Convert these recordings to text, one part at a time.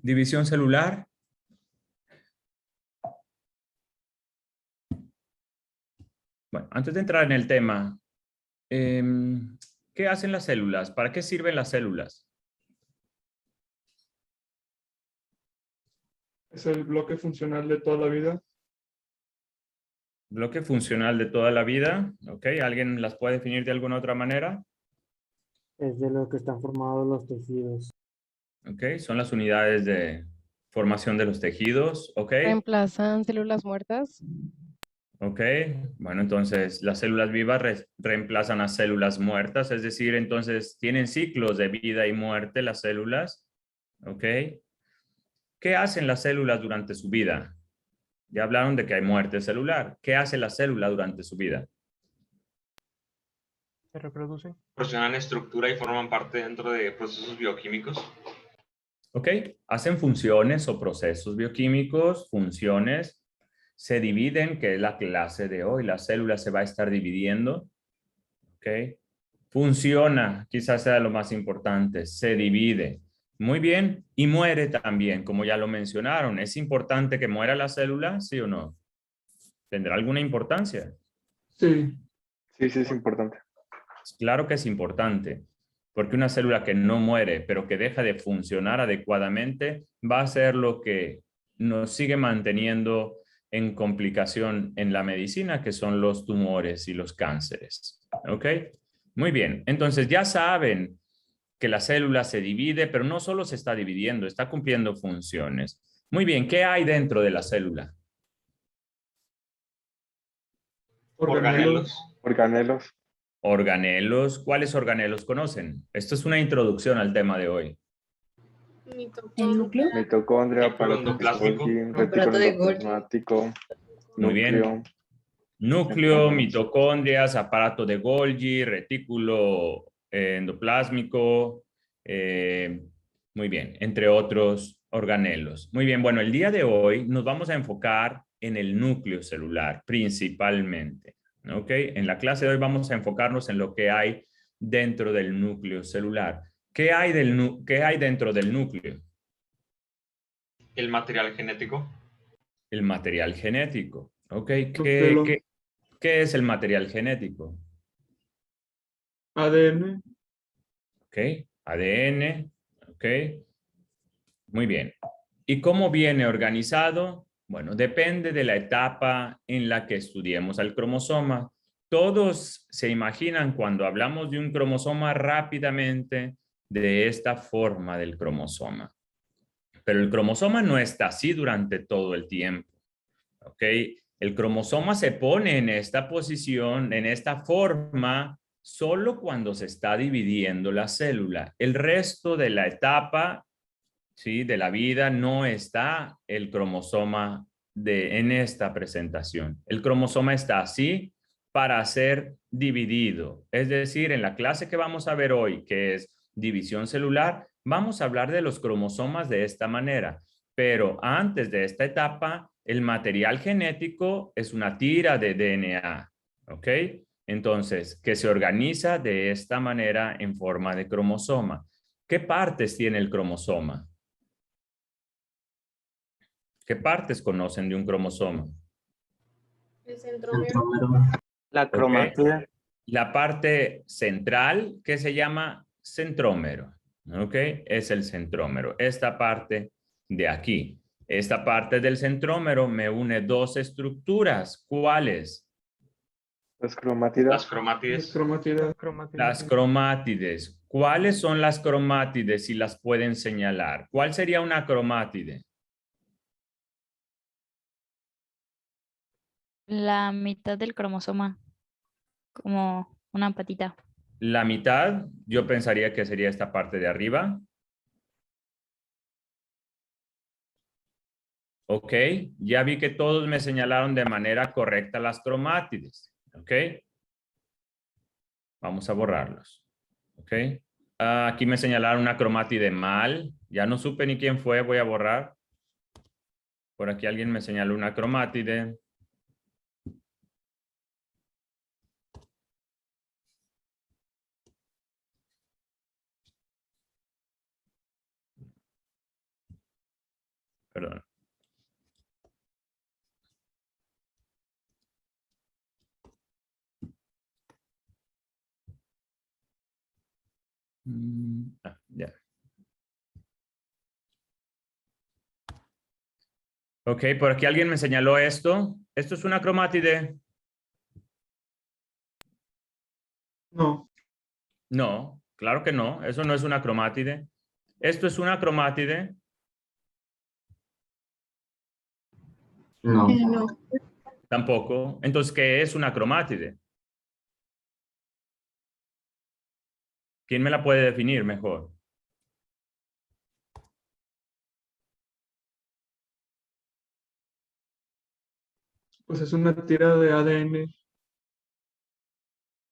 División celular. Bueno, antes de entrar en el tema, ¿qué hacen las células? ¿Para qué sirven las células? Es el bloque funcional de toda la vida. Bloque funcional de toda la vida. ¿Ok? ¿Alguien las puede definir de alguna otra manera? Es de lo que están formados los tejidos. ¿Ok? Son las unidades de formación de los tejidos. ¿Ok? ¿Reemplazan células muertas? ¿Ok? Bueno, entonces las células vivas reemplazan a células muertas, es decir, entonces tienen ciclos de vida y muerte las células. ¿Ok? ¿Qué hacen las células durante su vida? Ya hablaron de que hay muerte celular. ¿Qué hace la célula durante su vida? ¿Se reproducen? Proporcionan estructura y forman parte dentro de procesos bioquímicos. ¿Ok? Hacen funciones o procesos bioquímicos, funciones, se dividen, que es la clase de hoy. La célula se va a estar dividiendo. ¿Ok? Funciona, quizás sea lo más importante, se divide. Muy bien, y muere también, como ya lo mencionaron. ¿Es importante que muera la célula, sí o no? ¿Tendrá alguna importancia? Sí. Sí, sí, es importante. Claro que es importante, porque una célula que no muere, pero que deja de funcionar adecuadamente, va a ser lo que nos sigue manteniendo en complicación en la medicina, que son los tumores y los cánceres. ¿Ok? Muy bien, entonces ya saben que la célula se divide, pero no solo se está dividiendo, está cumpliendo funciones. Muy bien, ¿qué hay dentro de la célula? Organelos. Organelos. Organelos. ¿Cuáles organelos conocen? Esto es una introducción al tema de hoy. ¿El núcleo? Mitocondria, Retículo aparato endoplásmico. Golgi, Aparato retículo de Golgi. endoplasmático, Muy bien. núcleo, Núcleo, centrómeros. mitocondrias, aparato de Golgi, retículo endoplásmico, muy bien, entre otros organelos. Muy bien, bueno, el día de hoy nos vamos a enfocar en el núcleo celular principalmente. ¿Ok? En la clase de hoy vamos a enfocarnos en lo que hay dentro del núcleo celular. ¿Qué hay dentro del núcleo? El material genético. El material genético. ¿Ok? Núcleo. ¿Qué es el material genético? ADN. ¿Ok? ADN. ¿Ok? Muy bien. ¿Y cómo viene organizado? Bueno, depende de la etapa en la que estudiemos al cromosoma. Todos se imaginan cuando hablamos de un cromosoma rápidamente de esta forma del cromosoma. Pero el cromosoma no está así durante todo el tiempo. ¿Ok? El cromosoma se pone en esta posición, en esta forma, solo cuando se está dividiendo la célula. El resto de la etapa, ¿sí?, de la vida no está el cromosoma en esta presentación. El cromosoma está así para ser dividido. Es decir, en la clase que vamos a ver hoy, que es división celular, vamos a hablar de los cromosomas de esta manera. Pero antes de esta etapa, el material genético es una tira de DNA. ¿Ok? Entonces, que se organiza de esta manera en forma de cromosoma. ¿Qué partes tiene el cromosoma? ¿Qué partes conocen de un cromosoma? El centrómero. La ¿Ok? cromática. La parte central, que se llama centrómero. ¿Ok? Es el centrómero. Esta parte de aquí. Esta parte del centrómero me une dos estructuras. ¿Cuáles? Las cromátidas. Las cromátides. Cromátidas. Las cromátides. ¿Cuáles son las cromátides si las pueden señalar? ¿Cuál sería una cromátide? La mitad del cromosoma, como una patita. La mitad, yo pensaría que sería esta parte de arriba. Ok, ya vi que todos me señalaron de manera correcta las cromátides. Ok, vamos a borrarlos. Ok, aquí me señalaron una cromátide mal. Ya no supe ni quién fue, voy a borrar. Por aquí alguien me señaló una cromátide. perdón. Ya. Ok, por aquí alguien me señaló esto. ¿Esto es una cromátide? No. No, claro que no. Eso no es una cromátide. ¿Esto es una cromátide? No. No. Tampoco. Entonces, ¿qué es una cromátide? ¿Quién me la puede definir mejor? Pues es una tira de ADN.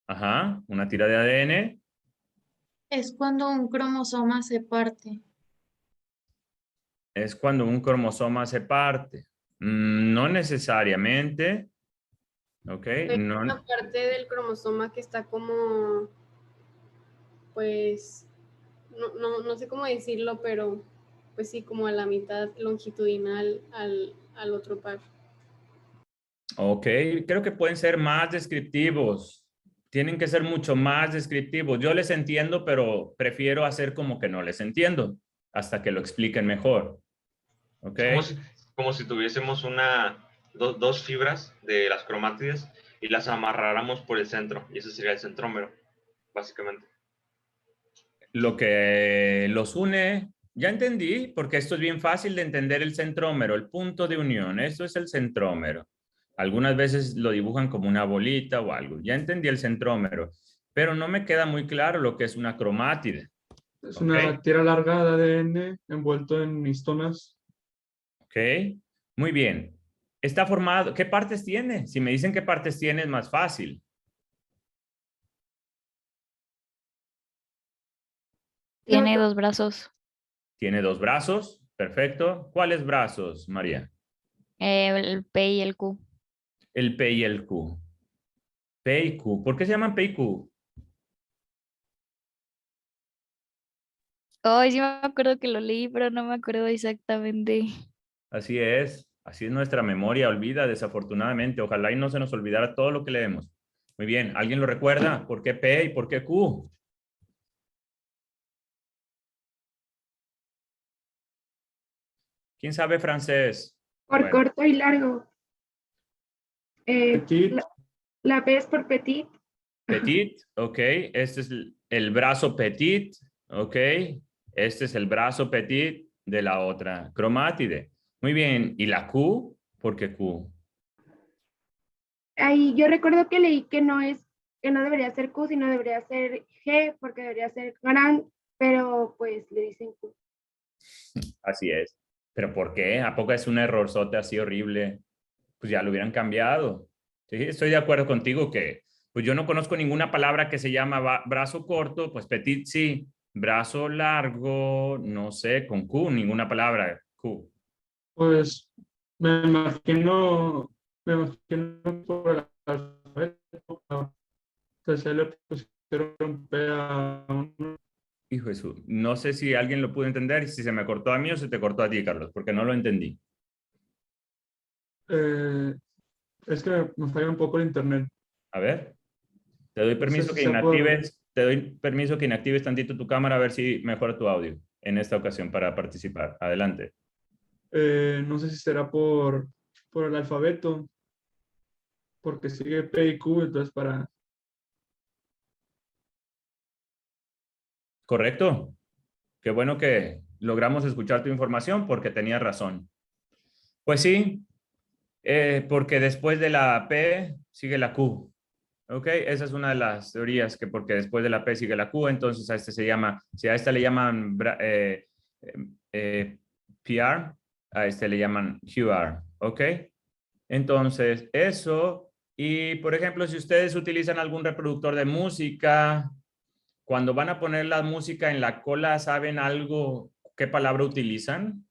Ajá, una tira de ADN. Es cuando un cromosoma se parte. Es cuando un cromosoma se parte. No necesariamente. Ok, Hay no. una parte del cromosoma que está como, pues, no sé cómo decirlo, pero pues sí, como a la mitad longitudinal al otro par. Ok, creo que pueden ser más descriptivos. Tienen que ser mucho más descriptivos. Yo les entiendo, pero prefiero hacer como que no les entiendo hasta que lo expliquen mejor. Ok. Como si tuviésemos dos fibras de las cromátides y las amarráramos por el centro. Y ese sería el centrómero, básicamente. Lo que los une, ya entendí, porque esto es bien fácil de entender el centrómero, el punto de unión. Esto es el centrómero. Algunas veces lo dibujan como una bolita o algo. Ya entendí el centrómero, pero no me queda muy claro lo que es una cromátide. Es Ok. una tira larga de ADN envuelto en histonas. Ok, muy bien. Está formado, ¿qué partes tiene? Si me dicen qué partes tiene es más fácil. Tiene 2 brazos. Tiene 2 brazos, perfecto. ¿Cuáles brazos, María? El P y el Q. El P y el Q. P y Q. ¿Por qué se llaman P y Q? Ay, sí me acuerdo que lo leí, pero no me acuerdo exactamente. Así es nuestra memoria, olvida desafortunadamente. Ojalá y no se nos olvidara todo lo que leemos. Muy bien, ¿alguien lo recuerda? ¿Por qué P y por qué Q? ¿Quién sabe francés? Por Bueno, corto y largo. Petit. La P es por petit. petit, ok. Este es el brazo petit, ok. Este es el brazo petit de la otra cromátide. Muy bien, ¿y la Q? ¿Por qué Q? Ahí yo recuerdo que leí que no debería ser Q, sino debería ser G, porque debería ser gran, pero pues le dicen Q. Así es. ¿Pero por qué? ¿A poco es un errorzote así horrible? Pues ya lo hubieran cambiado. Sí, estoy de acuerdo contigo que pues yo no conozco ninguna palabra que se llama brazo corto, pues petit sí, brazo largo, no sé, con Q, ninguna palabra Q. Pues me imagino por el alfabeto, que se le pusieron P a uno. Hijo de su, no sé si alguien lo pudo entender y si se me cortó a mí o se te cortó a ti, Carlos, porque no lo entendí. Es que me falla un poco el internet. A ver, te doy No sé permiso si que sea por... te doy permiso que inactives tantito tu cámara a ver si mejora tu audio en esta ocasión para participar. Adelante. no sé si será por el alfabeto, porque sigue P y Q, entonces para... ¿Correcto? Qué bueno que logramos escuchar tu información porque tenías razón. Pues sí, porque después de la P sigue la Q. ¿Ok? Esa es una de las teorías, que porque después de la P sigue la Q, entonces a este se llama, si a esta le llaman PR, a este le llaman QR. ¿Ok? Entonces, eso. Y, por ejemplo, si ustedes utilizan algún reproductor de música, cuando van a poner la música en la cola, ¿saben algo? ¿Qué palabra utilizan?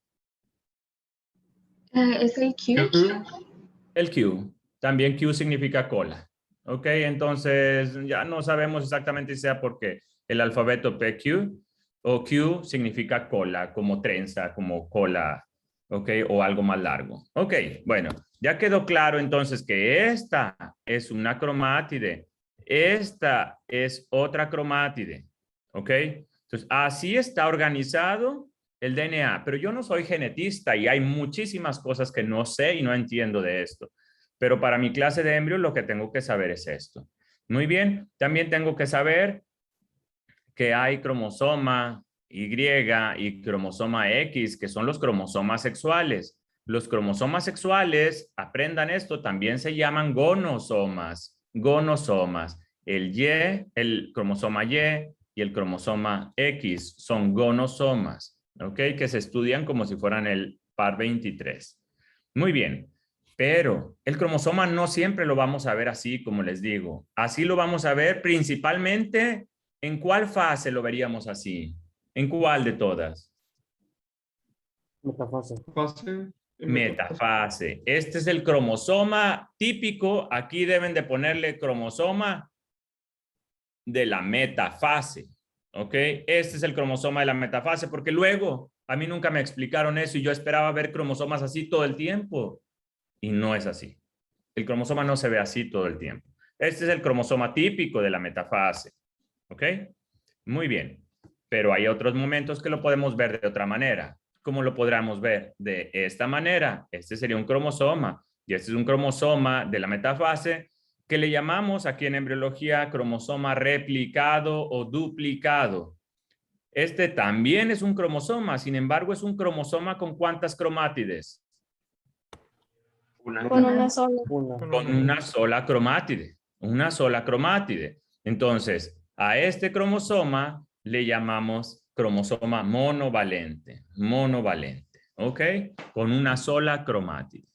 ¿Es el Q? El Q. También Q significa cola. ¿Ok? Entonces, ya no sabemos exactamente si sea porque el alfabeto PQ o Q significa cola, como trenza, como cola. ¿Ok? O algo más largo. Ok, bueno, ya quedó claro entonces que esta es una cromátide. Esta es otra cromátide. ¿Ok? Entonces, así está organizado el DNA, pero yo no soy genetista y hay muchísimas cosas que no sé y no entiendo de esto. Pero para mi clase de embrios lo que tengo que saber es esto. Muy bien, también tengo que saber que hay cromosoma Y y cromosoma X, que son los cromosomas sexuales. Los cromosomas sexuales, aprendan esto, también se llaman gonosomas. Gonosomas. El Y, el cromosoma Y y el cromosoma X son gonosomas, ¿ok? Que se estudian como si fueran el par 23. Muy bien. Pero el cromosoma no siempre lo vamos a ver así, como les digo. Así lo vamos a ver principalmente. ¿En cuál fase lo veríamos así? ¿En cuál de todas? Metafase. Fase. Metafase. Este es el cromosoma típico. Aquí deben de ponerle cromosoma de la metafase. ¿Ok? Este es el cromosoma de la metafase, porque luego a mí nunca me explicaron eso y yo esperaba ver cromosomas así todo el tiempo. Y no es así. El cromosoma no se ve así todo el tiempo. Este es el cromosoma típico de la metafase. ¿Ok? Muy bien. Pero hay otros momentos que lo podemos ver de otra manera. ¿Cómo lo podríamos ver? De esta manera. Este sería un cromosoma. Y este es un cromosoma de la metafase que le llamamos aquí en embriología cromosoma replicado o duplicado. Este también es un cromosoma. Sin embargo, es un cromosoma con ¿cuántas cromátides? Una. Con una sola. Con una sola cromátide. Una sola cromátide. Entonces, a este cromosoma le llamamos cromosoma monovalente. Monovalente. ¿Ok? Con una sola cromátide.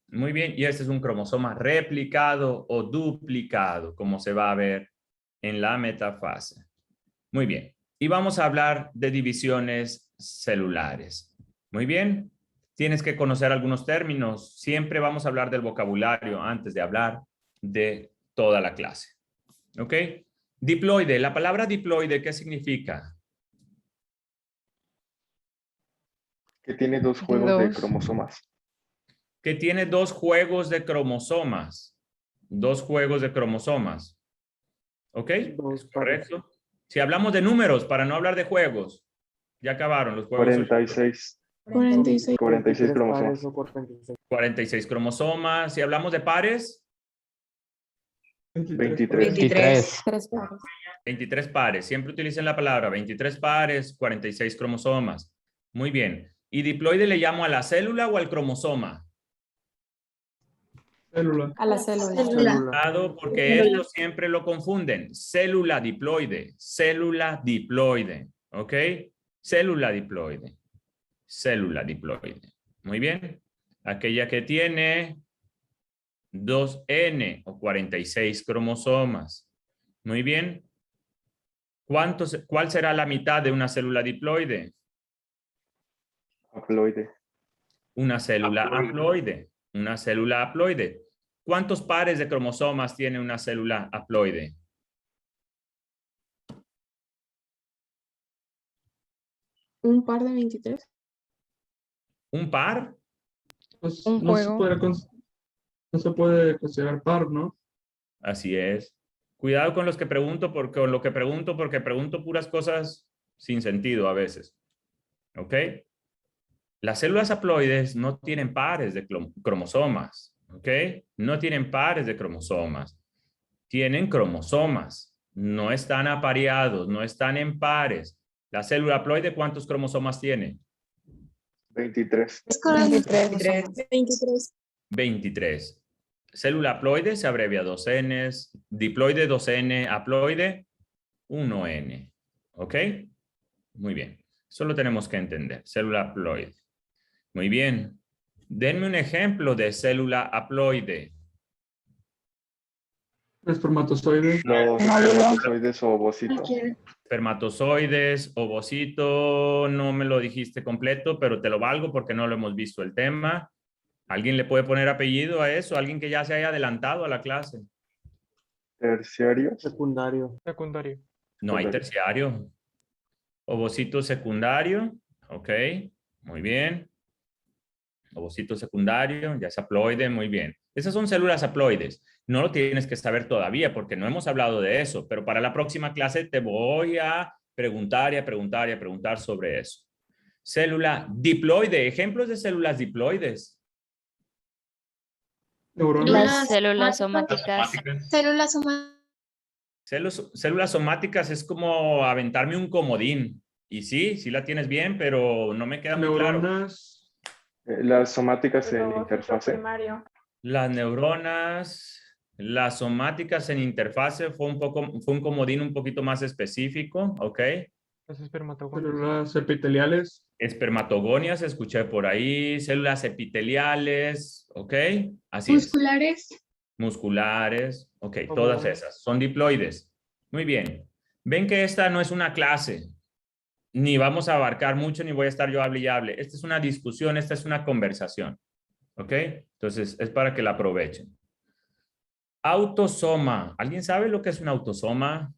Muy bien. Y este es un cromosoma replicado o duplicado, como se va a ver en la metafase. Muy bien. Y vamos a hablar de divisiones celulares. Muy bien. Tienes que conocer algunos términos. Siempre vamos a hablar del vocabulario antes de hablar de toda la clase. ¿Ok? Diploide. La palabra diploide, ¿qué significa? Que tiene 2 juegos de Dos. cromosomas. Que tiene 2 juegos de cromosomas. 2 juegos de cromosomas. ¿Ok? Dos ¿Es correcto? Si hablamos de números, para no hablar de juegos, ya acabaron los juegos. 46. 46. 46 cromosomas. pares o 46. 46 cromosomas. Si hablamos de pares, 23. 23. 3 pares. 23 pares. Siempre utilicen la palabra 23 pares, 46 cromosomas. Muy bien. ¿Y diploide le llamo a la célula o al cromosoma? Célula. A la célula. Célula. Porque esto siempre lo confunden. Célula diploide. Célula diploide. ¿Ok? Célula diploide. Célula diploide. Muy bien. Aquella que tiene 2N o 46 cromosomas. Muy bien. ¿Cuál será la mitad de una célula diploide? Haploide. Una célula haploide. Una célula haploide. ¿Cuántos pares de cromosomas tiene una célula haploide? Un par de 23. ¿Un par? Pues, Un no se juego. puede no se puede considerar par, ¿no? Así es. Cuidado con los que pregunto con lo que pregunto porque pregunto puras cosas sin sentido a veces. ¿Ok? Las células haploides no tienen pares de cromosomas. ¿Ok? No tienen pares de cromosomas. Tienen cromosomas. No están apareados, no están en pares. La célula haploide, ¿cuántos cromosomas tiene? 23. 23. 23. Célula haploide se abrevia 2N, diploide 2N, haploide 1N. ¿Ok? Muy bien. Eso lo tenemos que entender. Célula haploide. Muy bien. Denme un ejemplo de célula haploide. Espermatozoides. Los espermatozoides o ovocitos. Espermatozoides, ovocito, no me lo dijiste completo, pero te lo valgo porque no lo hemos visto el tema. ¿Alguien le puede poner apellido a eso? ¿Alguien que ya se haya adelantado a la clase? Terciarios. Secundario. No hay terciario. Ovocito secundario. Ok, muy bien. Ovocito secundario, ya es haploide, muy bien. Esas son células haploides. No lo tienes que saber todavía porque no hemos hablado de eso, pero para la próxima clase te voy a preguntar y a preguntar y a preguntar sobre eso. Célula diploide, ejemplos de células diploides. Neuronas. Las células somáticas. Células somáticas. Células somáticas es como aventarme un comodín. Y sí la tienes bien, pero no me queda muy claro. Neuronas. Las somáticas en interfase. Las neuronas, las somáticas en interfase fue un comodín un poquito más específico, ¿ok? Células epiteliales. Espermatogonias, escuché por ahí, células epiteliales, ¿ok? Así Musculares. es. Musculares, ok, todas esas son diploides. Muy bien. Ven que esta no es una clase, ni vamos a abarcar mucho, ni voy a estar yo hable y hable. Esta es una discusión, esta es una conversación, ¿ok? Entonces, es para que la aprovechen. Autosoma. ¿Alguien sabe lo que es un autosoma?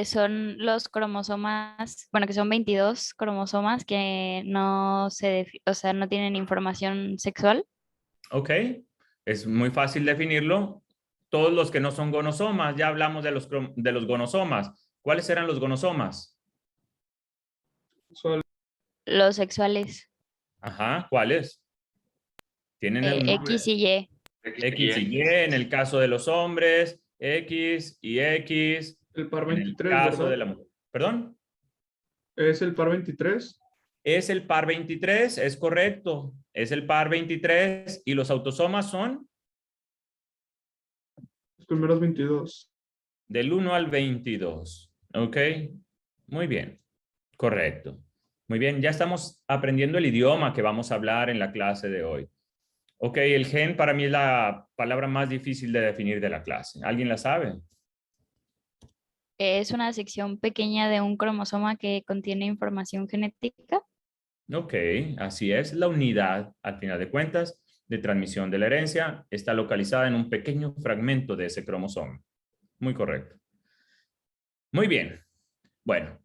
Son los cromosomas, bueno, que son 22 cromosomas que no o sea, no tienen información sexual. Ok, es muy fácil definirlo. Todos los que no son gonosomas, ya hablamos de los gonosomas. ¿Cuáles eran los gonosomas? Los sexuales, Ajá, ¿cuáles? Tienen el nombre. X y Y. X y Y en el caso de los hombres, X y X. El par En el 23, caso ¿verdad? de la mujer. ¿Perdón? Es el par 23. Es el par 23, es correcto. Es el par 23 y los autosomas son Los primeros 22. del 1 al 22. ¿Ok? Muy bien. Correcto. Muy bien, ya estamos aprendiendo el idioma que vamos a hablar en la clase de hoy. Ok, el gen para mí es la palabra más difícil de definir de la clase. ¿Alguien la sabe? Es una sección pequeña de un cromosoma que contiene información genética. Ok, así es. La unidad, al final de cuentas, de transmisión de la herencia está localizada en un pequeño fragmento de ese cromosoma. Muy correcto. Muy bien. Bueno,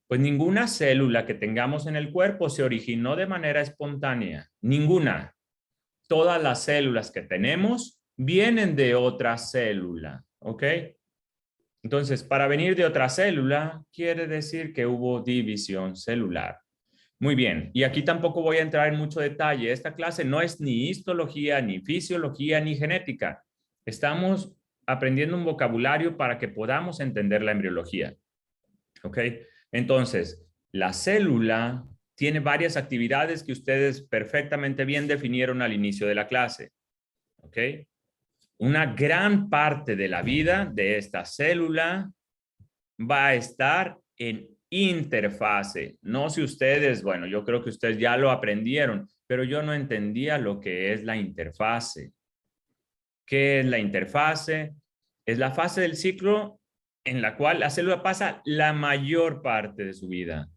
pues ninguna célula que tengamos en el cuerpo se originó de manera espontánea. Ninguna. Todas las células que tenemos vienen de otra célula. ¿Ok? Entonces, para venir de otra célula, quiere decir que hubo división celular. Muy bien, y aquí tampoco voy a entrar en mucho detalle. Esta clase no es ni histología, ni fisiología, ni genética. Estamos aprendiendo un vocabulario para que podamos entender la embriología. ¿Ok? Entonces, la célula tiene varias actividades que ustedes perfectamente bien definieron al inicio de la clase. ¿Ok? Una gran parte de la vida de esta célula va a estar en interfase. No sé ustedes, bueno, yo creo que ustedes ya lo aprendieron, pero yo no entendía lo que es la interfase. ¿Qué es la interfase? Es la fase del ciclo en la cual la célula pasa la mayor parte de su vida.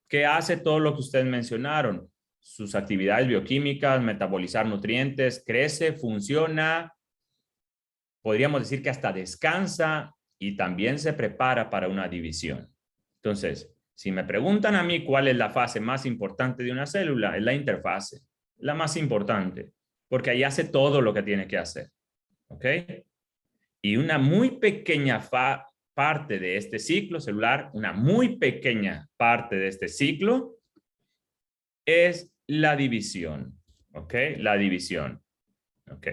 ¿Qué hace todo lo que ustedes mencionaron? Sus actividades bioquímicas, metabolizar nutrientes, crece, funciona, podríamos decir que hasta descansa y también se prepara para una división. Entonces, si me preguntan a mí cuál es la fase más importante de una célula, es la interfase, la más importante, porque ahí hace todo lo que tiene que hacer. ¿Ok? Y una muy pequeña parte de este ciclo celular, una muy pequeña parte de este ciclo es la división. ¿Ok? La división. ¿Ok?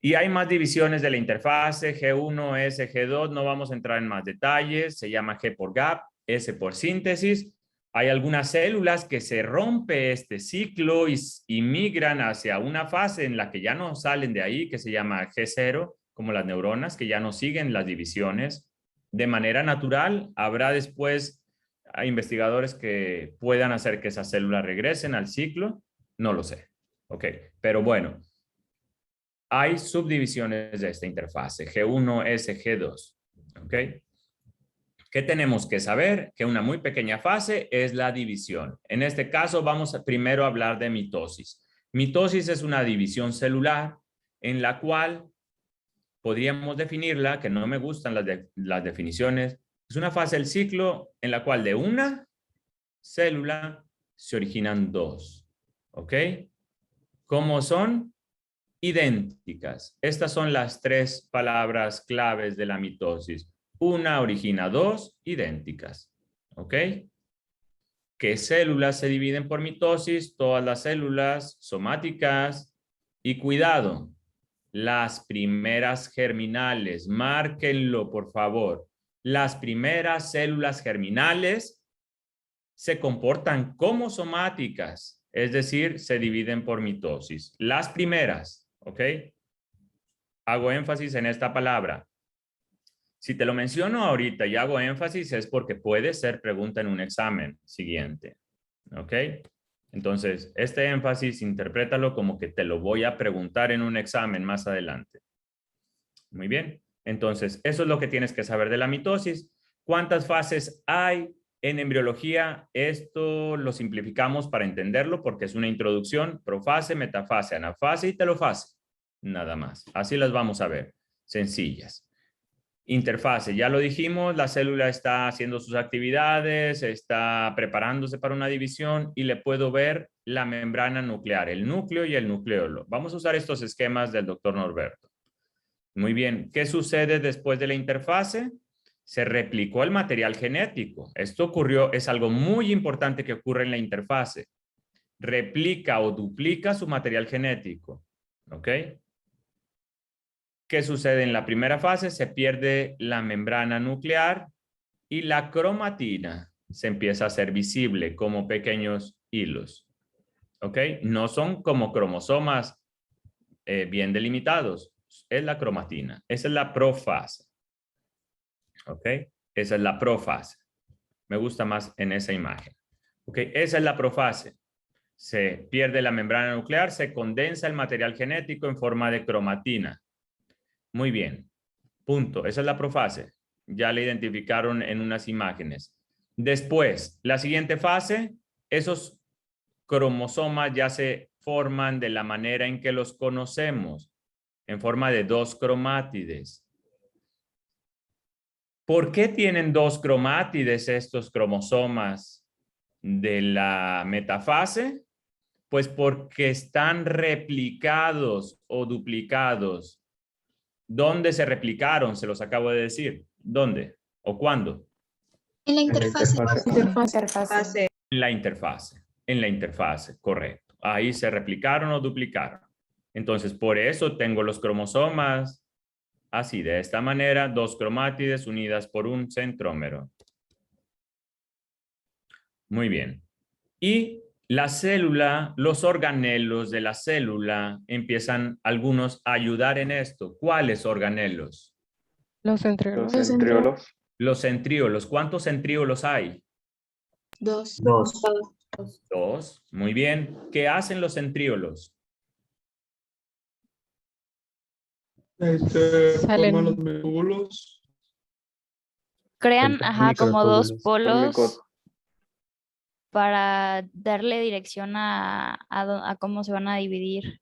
Y hay más divisiones de la interfase, G1, S, G2, no vamos a entrar en más detalles, se llama G por gap, S por síntesis. Hay algunas células que se rompe este ciclo y migran hacia una fase en la que ya no salen de ahí, que se llama G0, como las neuronas, que ya no siguen las divisiones. De manera natural, habrá después investigadores que puedan hacer que esas células regresen al ciclo, no lo sé. Ok, pero bueno. Hay subdivisiones de esta interfase, G1, S, G2. ¿Ok? ¿Qué tenemos que saber? Que una muy pequeña fase es la división. En este caso vamos primero a hablar de mitosis. Mitosis es una división celular en la cual podríamos definirla, que no me gustan las definiciones, es una fase del ciclo en la cual de una célula se originan dos. ¿Ok? ¿Cómo son? Idénticas. Estas son las tres palabras claves de la mitosis. Una origina dos idénticas. ¿Ok? ¿Qué células se dividen por mitosis? Todas las células somáticas. Y cuidado, las primeras germinales. Márquenlo, por favor. Las primeras células germinales se comportan como somáticas, es decir, se dividen por mitosis. Las primeras, ¿ok? Hago énfasis en esta palabra. Si te lo menciono ahorita y hago énfasis es porque puede ser pregunta en un examen siguiente, ¿ok? Entonces, este énfasis, interprétalo como que te lo voy a preguntar en un examen más adelante. Muy bien. Entonces, eso es lo que tienes que saber de la mitosis. ¿Cuántas fases hay en embriología? Esto lo simplificamos para entenderlo porque es una introducción: profase, metafase, anafase y telofase. Nada más. Así las vamos a ver. Sencillas. Interfase, ya lo dijimos, la célula está haciendo sus actividades, está preparándose para una división y le puedo ver la membrana nuclear, el núcleo y el nucleolo. Vamos a usar estos esquemas del doctor Norberto. Muy bien, ¿qué sucede después de la interfase? Se replicó el material genético. Esto ocurrió, es algo muy importante que ocurre en la interfase. Replica o duplica su material genético. ¿Ok? ¿Qué sucede en la primera fase? Se pierde la membrana nuclear y la cromatina se empieza a hacer visible como pequeños hilos. ¿Ok? No son como cromosomas bien delimitados. Es la cromatina. Esa es la profase. ¿Ok? Esa es la profase. Me gusta más en esa imagen. ¿Ok? Esa es la profase. Se pierde la membrana nuclear, se condensa el material genético en forma de cromatina. Muy bien. Punto. Esa es la profase. Ya la identificaron en unas imágenes. Después, la siguiente fase, esos cromosomas ya se forman de la manera en que los conocemos, en forma de dos cromátides. ¿Por qué tienen dos cromátides estos cromosomas de la metafase? Pues porque están replicados o duplicados. ¿Dónde se replicaron? Se los acabo de decir. ¿Dónde? ¿O cuándo? En la interfase. Interfase. En la interfase. En la interfase, correcto. Ahí se replicaron o duplicaron. Entonces, por eso tengo los cromosomas así, de esta manera, dos cromátides unidas por un centrómero. Muy bien. Y la célula, los organelos de la célula empiezan algunos a ayudar en esto. ¿Cuáles organelos? Los centriolos. Los centriolos. Los centriolos. ¿Cuántos centriolos hay? Dos. Dos. Muy bien. ¿Qué hacen los centriolos? Salen. Forman los micrótubulos. Crean, como dos Son polos para darle dirección a cómo se van a dividir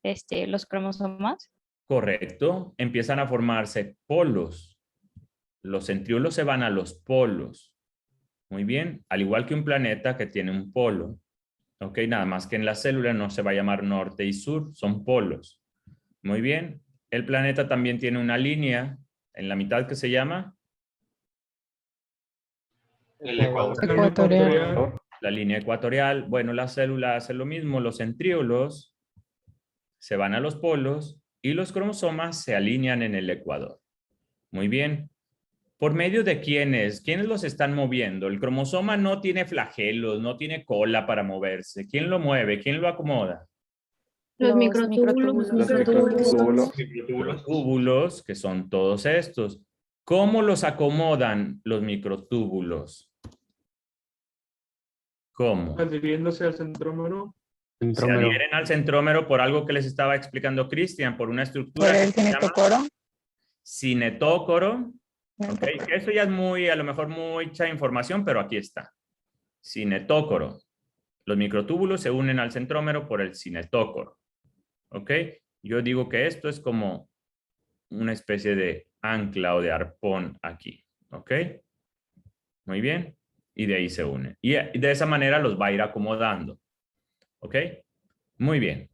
los cromosomas. Correcto. Empiezan a formarse polos. Los centriolos se van a los polos. Muy bien. Al igual que un planeta que tiene un polo. Ok, nada más que en la célula no se va a llamar norte y sur, son polos. Muy bien. El planeta también tiene una línea en la mitad que se llama El ecuador. Ecuatorial. la línea ecuatorial. Bueno, la célula hace lo mismo. Los centriolos se van a los polos y los cromosomas se alinean en el ecuador. Muy bien. ¿Por medio de quiénes? ¿Quiénes los están moviendo? El cromosoma no tiene flagelos, no tiene cola para moverse. ¿Quién lo mueve? ¿Quién lo acomoda? Los microtúbulos. Los microtúbulos. Microtúbulos, que son todos estos. ¿Cómo los acomodan los microtúbulos? ¿Cómo? Adhiriéndose al centrómero. Se adhieren al centrómero por algo que les estaba explicando Cristian, por una estructura ¿Por que el se llama cinetócoro? cinetócoro. Okay. Eso ya es muy, a lo mejor mucha información, pero aquí está. Cinetócoro. Los microtúbulos se unen al centrómero por el cinetócoro. ¿Ok? Yo digo que esto es como una especie de ancla o de arpón aquí. ¿Ok? Muy bien. Y de ahí se une. Y de esa manera los va a ir acomodando. ¿Ok? Muy bien.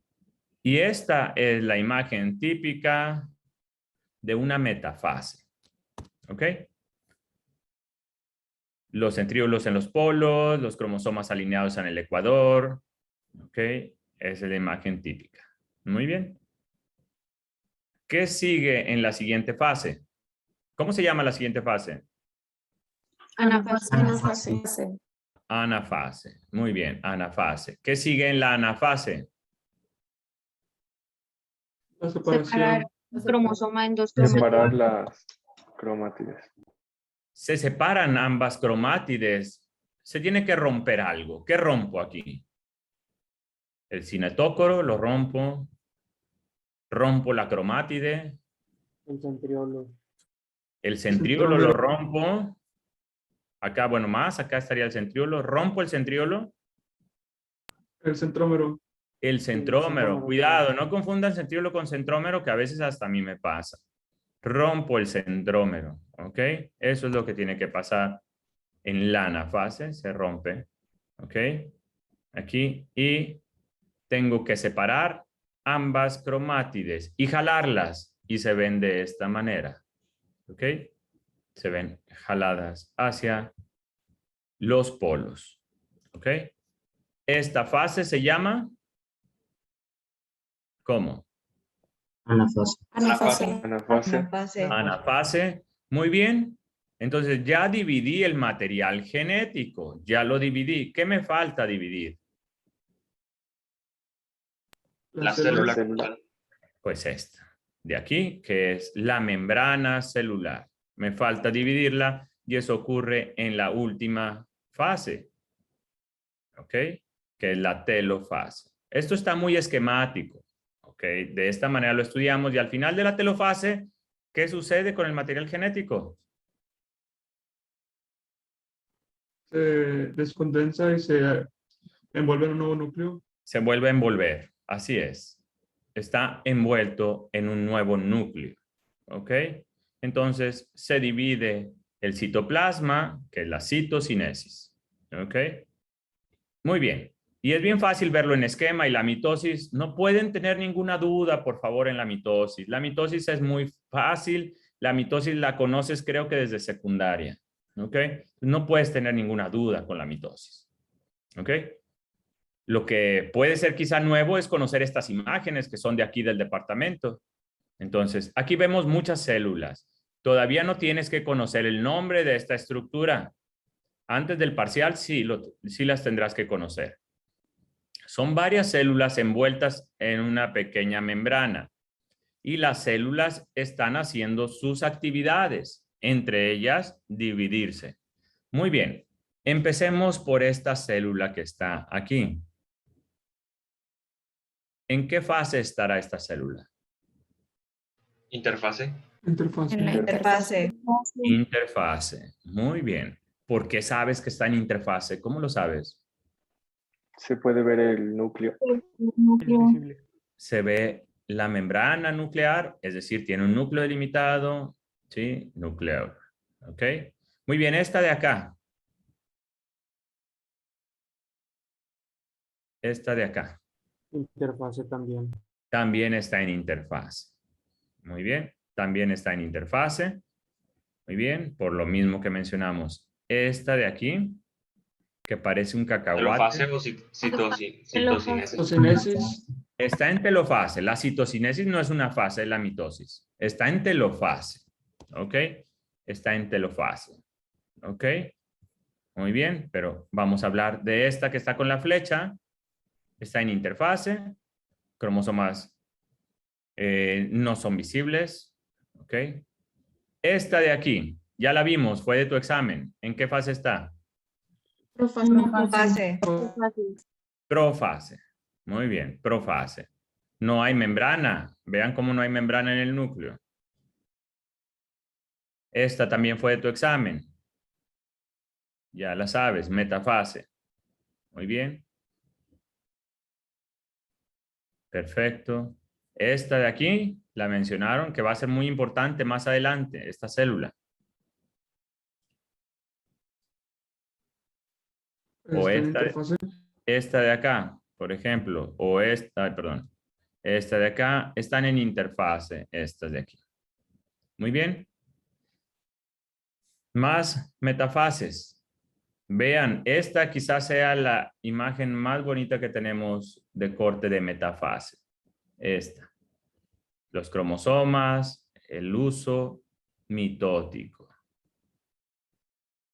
Y esta es la imagen típica de una metafase. ¿Ok? Los centríolos en los polos, los cromosomas alineados en el ecuador. ¿Ok? Esa es la imagen típica. Muy bien. ¿Qué sigue en la siguiente fase? ¿Cómo se llama la siguiente fase? Anafase. Anafase. Muy bien, anafase. ¿Qué sigue en la anafase? La separación. Cromosoma en dos Separar las cromátides. Se separan ambas cromátides. Se tiene que romper algo. ¿Qué rompo aquí? El cinetócoro lo rompo. Rompo la cromátide. El centriolo. El centríolo lo rompo. Acá, bueno, más. Acá estaría el centríolo. Rompo el centríolo. El centrómero. El centrómero. Cuidado, no confundan centríolo con centrómero, que a veces hasta a mí me pasa. Rompo el centrómero. ¿Ok? Eso es lo que tiene que pasar en la anafase. Se rompe. ¿Ok? Aquí. Y tengo que separar ambas cromátides y jalarlas. Y se ven de esta manera. ¿Ok? Se ven jaladas hacia los polos. ¿Ok? Esta fase se llama... ¿Cómo? Anafase. Anafase. Muy bien. Entonces ya dividí el material genético. Ya lo dividí. ¿Qué me falta dividir? La célula actual. Pues esta. De aquí, que es la membrana celular. Me falta dividirla y eso ocurre en la última fase. ¿Ok? Que es la telofase. Esto está muy esquemático. ¿Ok? De esta manera lo estudiamos y al final de la telofase, ¿qué sucede con el material genético? Se descondensa y se envuelve en un nuevo núcleo. Se vuelve a envolver. Así es. Está envuelto en un nuevo núcleo. ¿Ok? Entonces se divide el citoplasma, que es la citocinesis. ¿Ok? Muy bien. Y es bien fácil verlo en esquema y la mitosis. No pueden tener ninguna duda, por favor, en la mitosis. La mitosis es muy fácil. La mitosis la conoces creo que desde secundaria. ¿Ok? No puedes tener ninguna duda con la mitosis. ¿Ok? Lo que puede ser quizá nuevo es conocer estas imágenes que son de aquí del departamento. Entonces, aquí vemos muchas células. Todavía no tienes que conocer el nombre de esta estructura. Antes del parcial sí las tendrás que conocer. Son varias células envueltas en una pequeña membrana y las células están haciendo sus actividades, entre ellas dividirse. Muy bien, empecemos por esta célula que está aquí. ¿En qué fase estará esta célula? Interfase. En la interfase. Interfase. Muy bien. ¿Por qué sabes que está en interfase? ¿Cómo lo sabes? Se puede ver el núcleo. Invisible. Se ve la membrana nuclear, es decir, tiene un núcleo delimitado, ¿sí? Nuclear. ¿Ok? Muy bien, esta de acá. Esta de acá. Interfase también. También está en interfase. Muy bien. También está en interfase. Muy bien. Por lo mismo que mencionamos. Esta de aquí, que parece un cacahuate. Telofase o citocinesis. Citocinesis. Está en telofase. La citocinesis no es una fase de la mitosis. Está en telofase. ¿Ok? Está en telofase. ¿Ok? Muy bien, pero vamos a hablar de esta que está con la flecha. Está en interfase. Cromosomas no son visibles. ¿Ok? Esta de aquí, ya la vimos, fue de tu examen. ¿En qué fase está? Profase. Profase. Muy bien, profase. No hay membrana. Vean cómo no hay membrana en el núcleo. Esta también fue de tu examen. Ya la sabes, metafase. Muy bien. Perfecto. Esta de aquí la mencionaron que va a ser muy importante más adelante, esta célula. O Está en esta interfase. de acá. por ejemplo, o esta, ay, perdón, esta de acá, están en interfase, estas de aquí. Muy bien. Más metafases. Vean, esta quizás sea la imagen más bonita que tenemos de corte de metafase. Esta. Los cromosomas, el uso mitótico.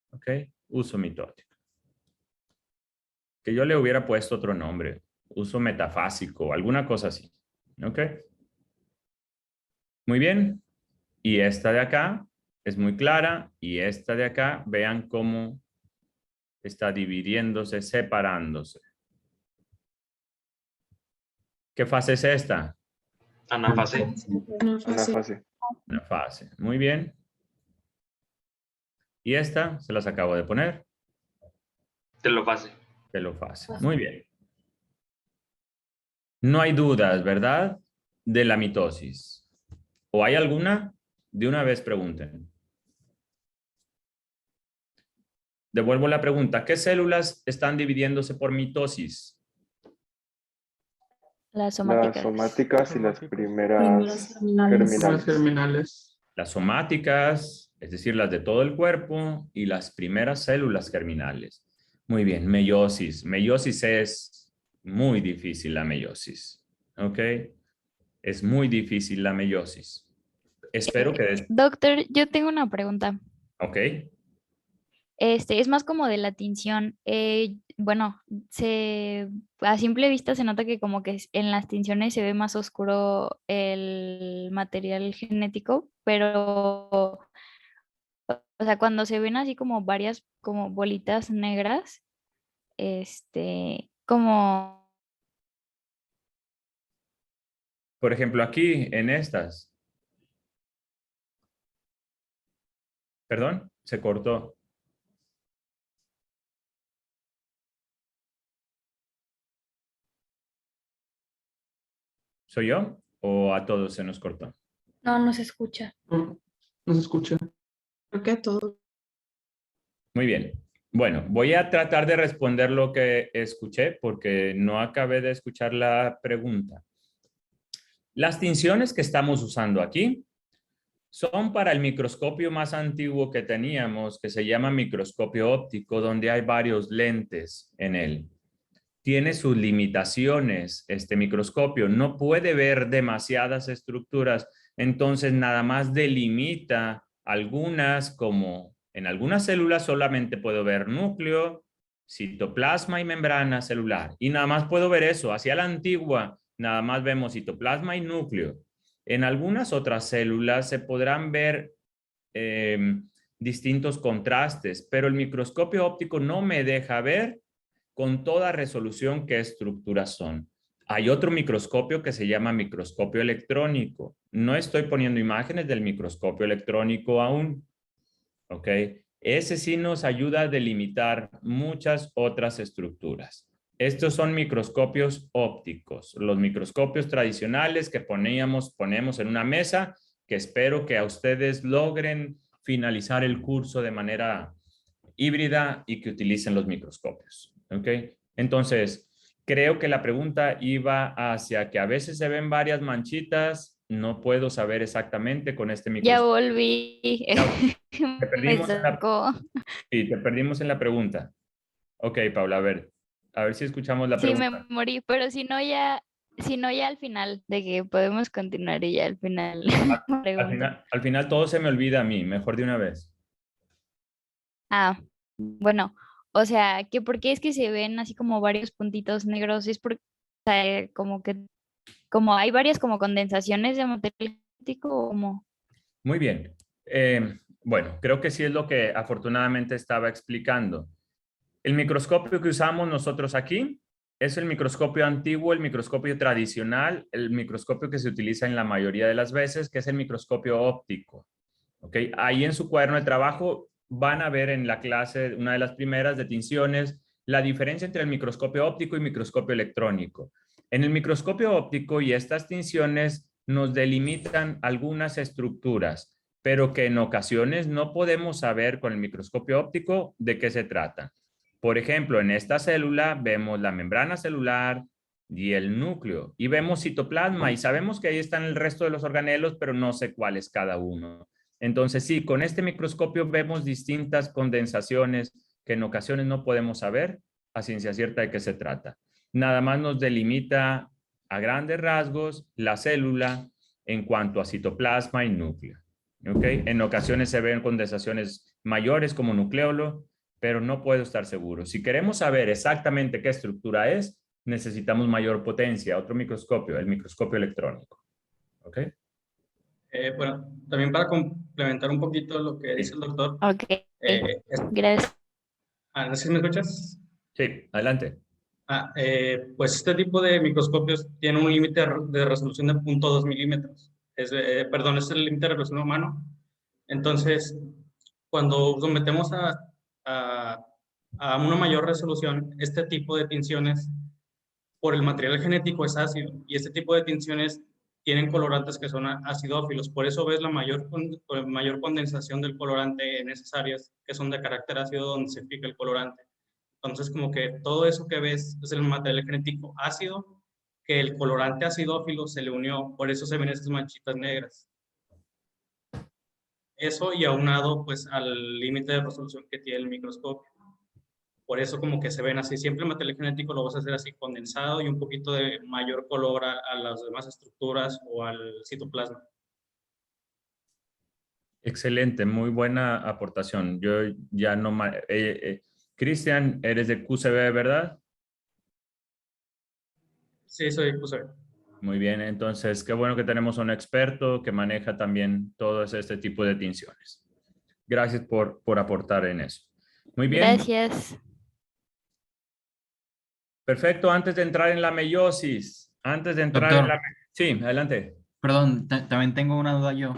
¿Ok? Uso mitótico. Que yo le hubiera puesto otro nombre. Uso metafásico, alguna cosa así. ¿Ok? Muy bien. Y esta de acá es muy clara. Y esta de acá, vean cómo está dividiéndose, separándose. ¿Qué fase es esta? Anafase. Anafase. Anafase. Muy bien. Y esta se las acabo de poner. Telofase. Telofase. Muy bien. No hay dudas, ¿verdad? De la mitosis. ¿O hay alguna? De una vez pregunten. Devuelvo la pregunta. ¿Qué células están dividiéndose por mitosis? Las Las somáticas. somáticas y las Primeras primeras terminales. Las germinales. germinales. Las somáticas, es decir, las de todo el cuerpo, y las primeras células germinales. Muy bien, meiosis. Meiosis es muy difícil, la meiosis. ¿Ok? Es muy difícil la meiosis. Espero que... Doctor, yo tengo una pregunta. Ok. Es más como de la tinción. Bueno, a simple vista se nota que como que en las tinciones se ve más oscuro el material genético, pero, o sea, cuando se ven así como varias como bolitas negras, como, Por ejemplo, aquí en estas. Perdón, se cortó. ¿Soy yo? ¿O a todos se nos cortó? No, no se escucha. No, no se escucha. Creo que a todos. Muy bien. Bueno, voy a tratar de responder lo que escuché porque no acabé de escuchar la pregunta. Las tinciones que estamos usando aquí son para el microscopio más antiguo que teníamos, que se llama microscopio óptico, donde hay varios lentes en él. Tiene sus limitaciones este microscopio, no puede ver demasiadas estructuras, entonces nada más delimita algunas, como en algunas células solamente puedo ver núcleo, citoplasma y membrana celular, y nada más puedo ver eso. Hacia la antigua nada más vemos citoplasma y núcleo. En algunas otras células se podrán ver distintos contrastes, pero el microscopio óptico no me deja ver con toda resolución qué estructuras son. Hay otro microscopio que se llama microscopio electrónico. No estoy poniendo imágenes del microscopio electrónico aún. ¿Ok? Ese sí nos ayuda a delimitar muchas otras estructuras. Estos son microscopios ópticos, los microscopios tradicionales que ponemos en una mesa, que espero que a ustedes logren finalizar el curso de manera híbrida y que utilicen los microscopios. ¿Ok? Entonces, creo que la pregunta iba hacia que a veces se ven varias manchitas, no puedo saber exactamente con este ya microscopio. volví. Te perdimos, Me sacó. sí, te perdimos en la pregunta. Ok, Paula, a ver si escuchamos la Sí, me pregunta. morí, pero si no ya al final, de que podemos continuar y ya al final. Al final todo se me olvida a mí, mejor de una vez. Ah, bueno, o sea, que porque es que se ven así como varios puntitos negros, es porque, o sea, como que, como hay varias como condensaciones de material genético, o como, Muy bien. Bueno, creo que sí es lo que afortunadamente estaba explicando. El microscopio que usamos nosotros aquí es el microscopio antiguo, el microscopio tradicional, el microscopio que se utiliza en la mayoría de las veces, que es el microscopio óptico. ¿Ok? Ahí en su cuaderno de trabajo van a ver en la clase, una de las primeras de tinciones, la diferencia entre el microscopio óptico y microscopio electrónico. En el microscopio óptico y estas tinciones nos delimitan algunas estructuras, pero que en ocasiones no podemos saber con el microscopio óptico de qué se trata. Por ejemplo, en esta célula vemos la membrana celular, y el núcleo. Y vemos citoplasma y sabemos que ahí están el resto de los organelos, pero no sé cuál es cada uno. Entonces sí, con este microscopio vemos distintas condensaciones que en ocasiones no podemos saber a ciencia cierta de qué se trata. Nada más nos delimita a grandes rasgos la célula en cuanto a citoplasma y núcleo. ¿Okay? En ocasiones se ven condensaciones mayores como nucleolo, pero no puedo estar seguro. Si queremos saber exactamente qué estructura es, necesitamos mayor potencia, otro microscopio, el microscopio electrónico. ¿Ok? Bueno, también para complementar un poquito lo que dice el doctor. Ok, gracias. No sé si me escuchas. Sí, adelante. Pues este tipo de microscopios tiene un límite de resolución de 0.2 milímetros. Perdón, es el límite de resolución humano. Entonces, cuando sometemos a una mayor resolución, este tipo de tinciones, por el material genético es ácido, y este tipo de tinciones tienen colorantes que son acidófilos. Por eso ves la mayor condensación del colorante en esas áreas que son de carácter ácido donde se fija el colorante. Entonces, como que todo eso que ves es el material genético ácido, que el colorante acidófilo se le unió, por eso se ven esas manchitas negras. Eso y aunado pues al límite de resolución que tiene el microscopio. Por eso como que se ven así. Siempre el material genético lo vas a hacer así condensado y un poquito de mayor color a las demás estructuras o al citoplasma. Excelente, muy buena aportación. Yo ya no... Cristian, eres de QCB, ¿verdad? Sí, soy QCB. Muy bien, entonces qué bueno que tenemos un experto que maneja también todo este tipo de tinciones. Gracias por aportar en eso. Muy bien. Gracias. Perfecto, antes de entrar en la meiosis, Doctor. Sí, adelante. Perdón, también tengo una duda yo.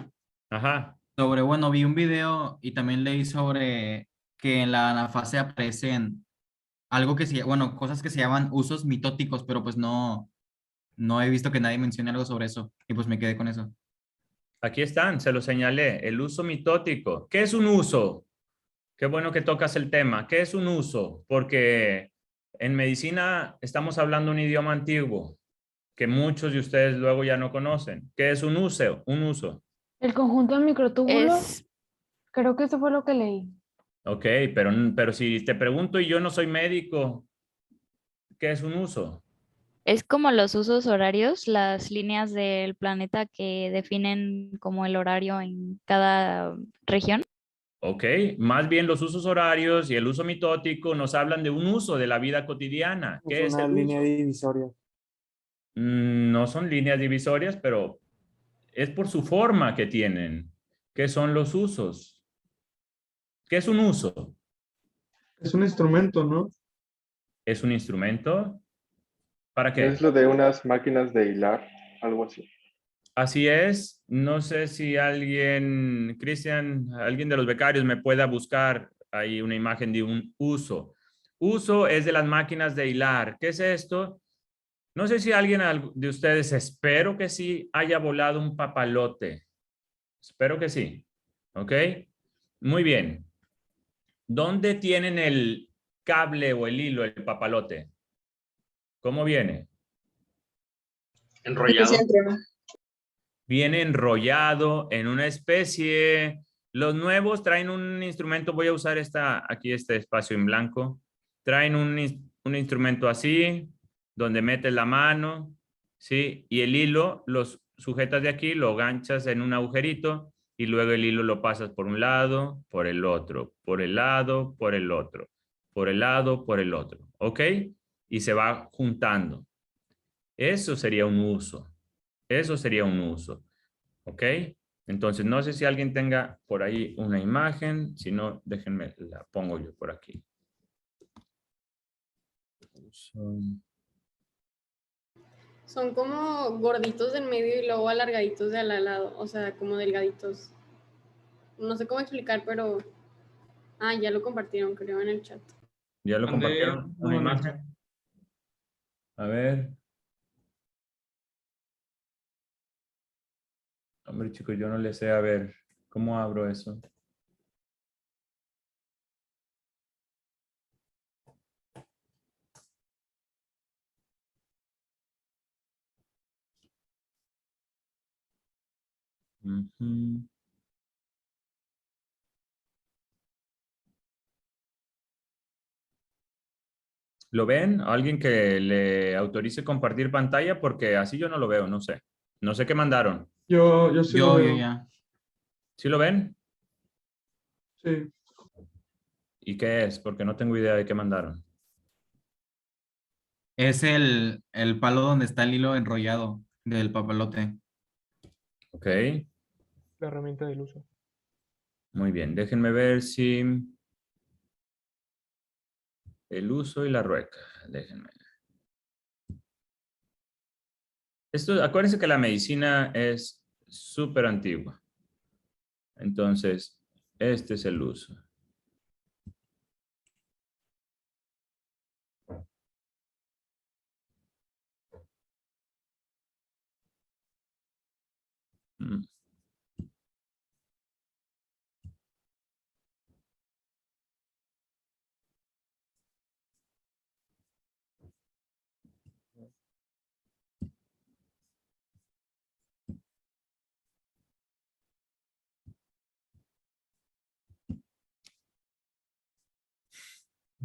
Ajá. Sobre, bueno, vi un video y también leí sobre que en la anafase aparecen algo que se, bueno, cosas que se llaman usos mitóticos, pero pues no he visto que nadie mencione algo sobre eso y pues me quedé con eso. Aquí están, se lo señalé, el uso mitótico. ¿Qué es un uso? Qué bueno que tocas el tema. ¿Qué es un uso? Porque en medicina estamos hablando un idioma antiguo que muchos de ustedes luego ya no conocen. ¿Qué es un uso? Un uso. El conjunto de microtúbulos, creo que eso fue lo que leí. Ok, pero si te pregunto y yo no soy médico, ¿qué es un uso? Es como los usos horarios, las líneas del planeta que definen como el horario en cada región. Ok, más bien los usos horarios y el uso mitótico nos hablan de un uso de la vida cotidiana. ¿Qué es una el línea uso? divisoria. No son líneas divisorias, pero es por su forma que tienen. ¿Qué son los usos? ¿Qué es un uso? Es un instrumento, ¿no? ¿Es un instrumento? ¿Para ¿No qué? es lo de unas máquinas de hilar? Algo así. Así es. No sé si alguien, Cristian, alguien de los becarios me pueda buscar ahí una imagen de un uso. Uso es de las máquinas de hilar. ¿Qué es esto? No sé si alguien de ustedes, espero que sí, haya volado un papalote. Espero que sí. ¿Ok? Muy bien. ¿Dónde tienen el cable o el hilo, el papalote? ¿Cómo viene? Enrollado. Viene enrollado en una especie. Los nuevos traen un instrumento, voy a usar aquí este espacio en blanco. Traen un instrumento así, donde metes la mano, ¿sí? Y el hilo los sujetas de aquí, lo ganchas en un agujerito y luego el hilo lo pasas por un lado, por el otro, por el lado, por el otro, por el lado, por el otro, ¿ok? Y se va juntando. Eso sería un uso. Eso sería un uso. ¿Ok? Entonces, no sé si alguien tenga por ahí una imagen. Si no, déjenme, la pongo yo por aquí. Son como gorditos del medio y luego alargaditos de al lado, o sea, como delgaditos. No sé cómo explicar, pero... Ah, ya lo compartieron, creo, en el chat. ¿Ya lo compartieron? ¿Una imagen? A ver. Hombre, chicos, yo no le sé. A ver, ¿cómo abro eso? Ujú. ¿Lo ven? ¿Alguien que le autorice compartir pantalla? Porque así yo no lo veo, no sé. No sé qué mandaron. Yo sí lo Yo veo. ya. ¿Sí lo ven? Sí. ¿Y qué es? Porque no tengo idea de qué mandaron. Es el palo donde está el hilo enrollado del papalote. Ok, La herramienta del uso. muy bien. Déjenme ver si el uso y la rueca. Déjenme. Esto, acuérdense que la medicina es súper antigua. Entonces, este es el uso. Mm.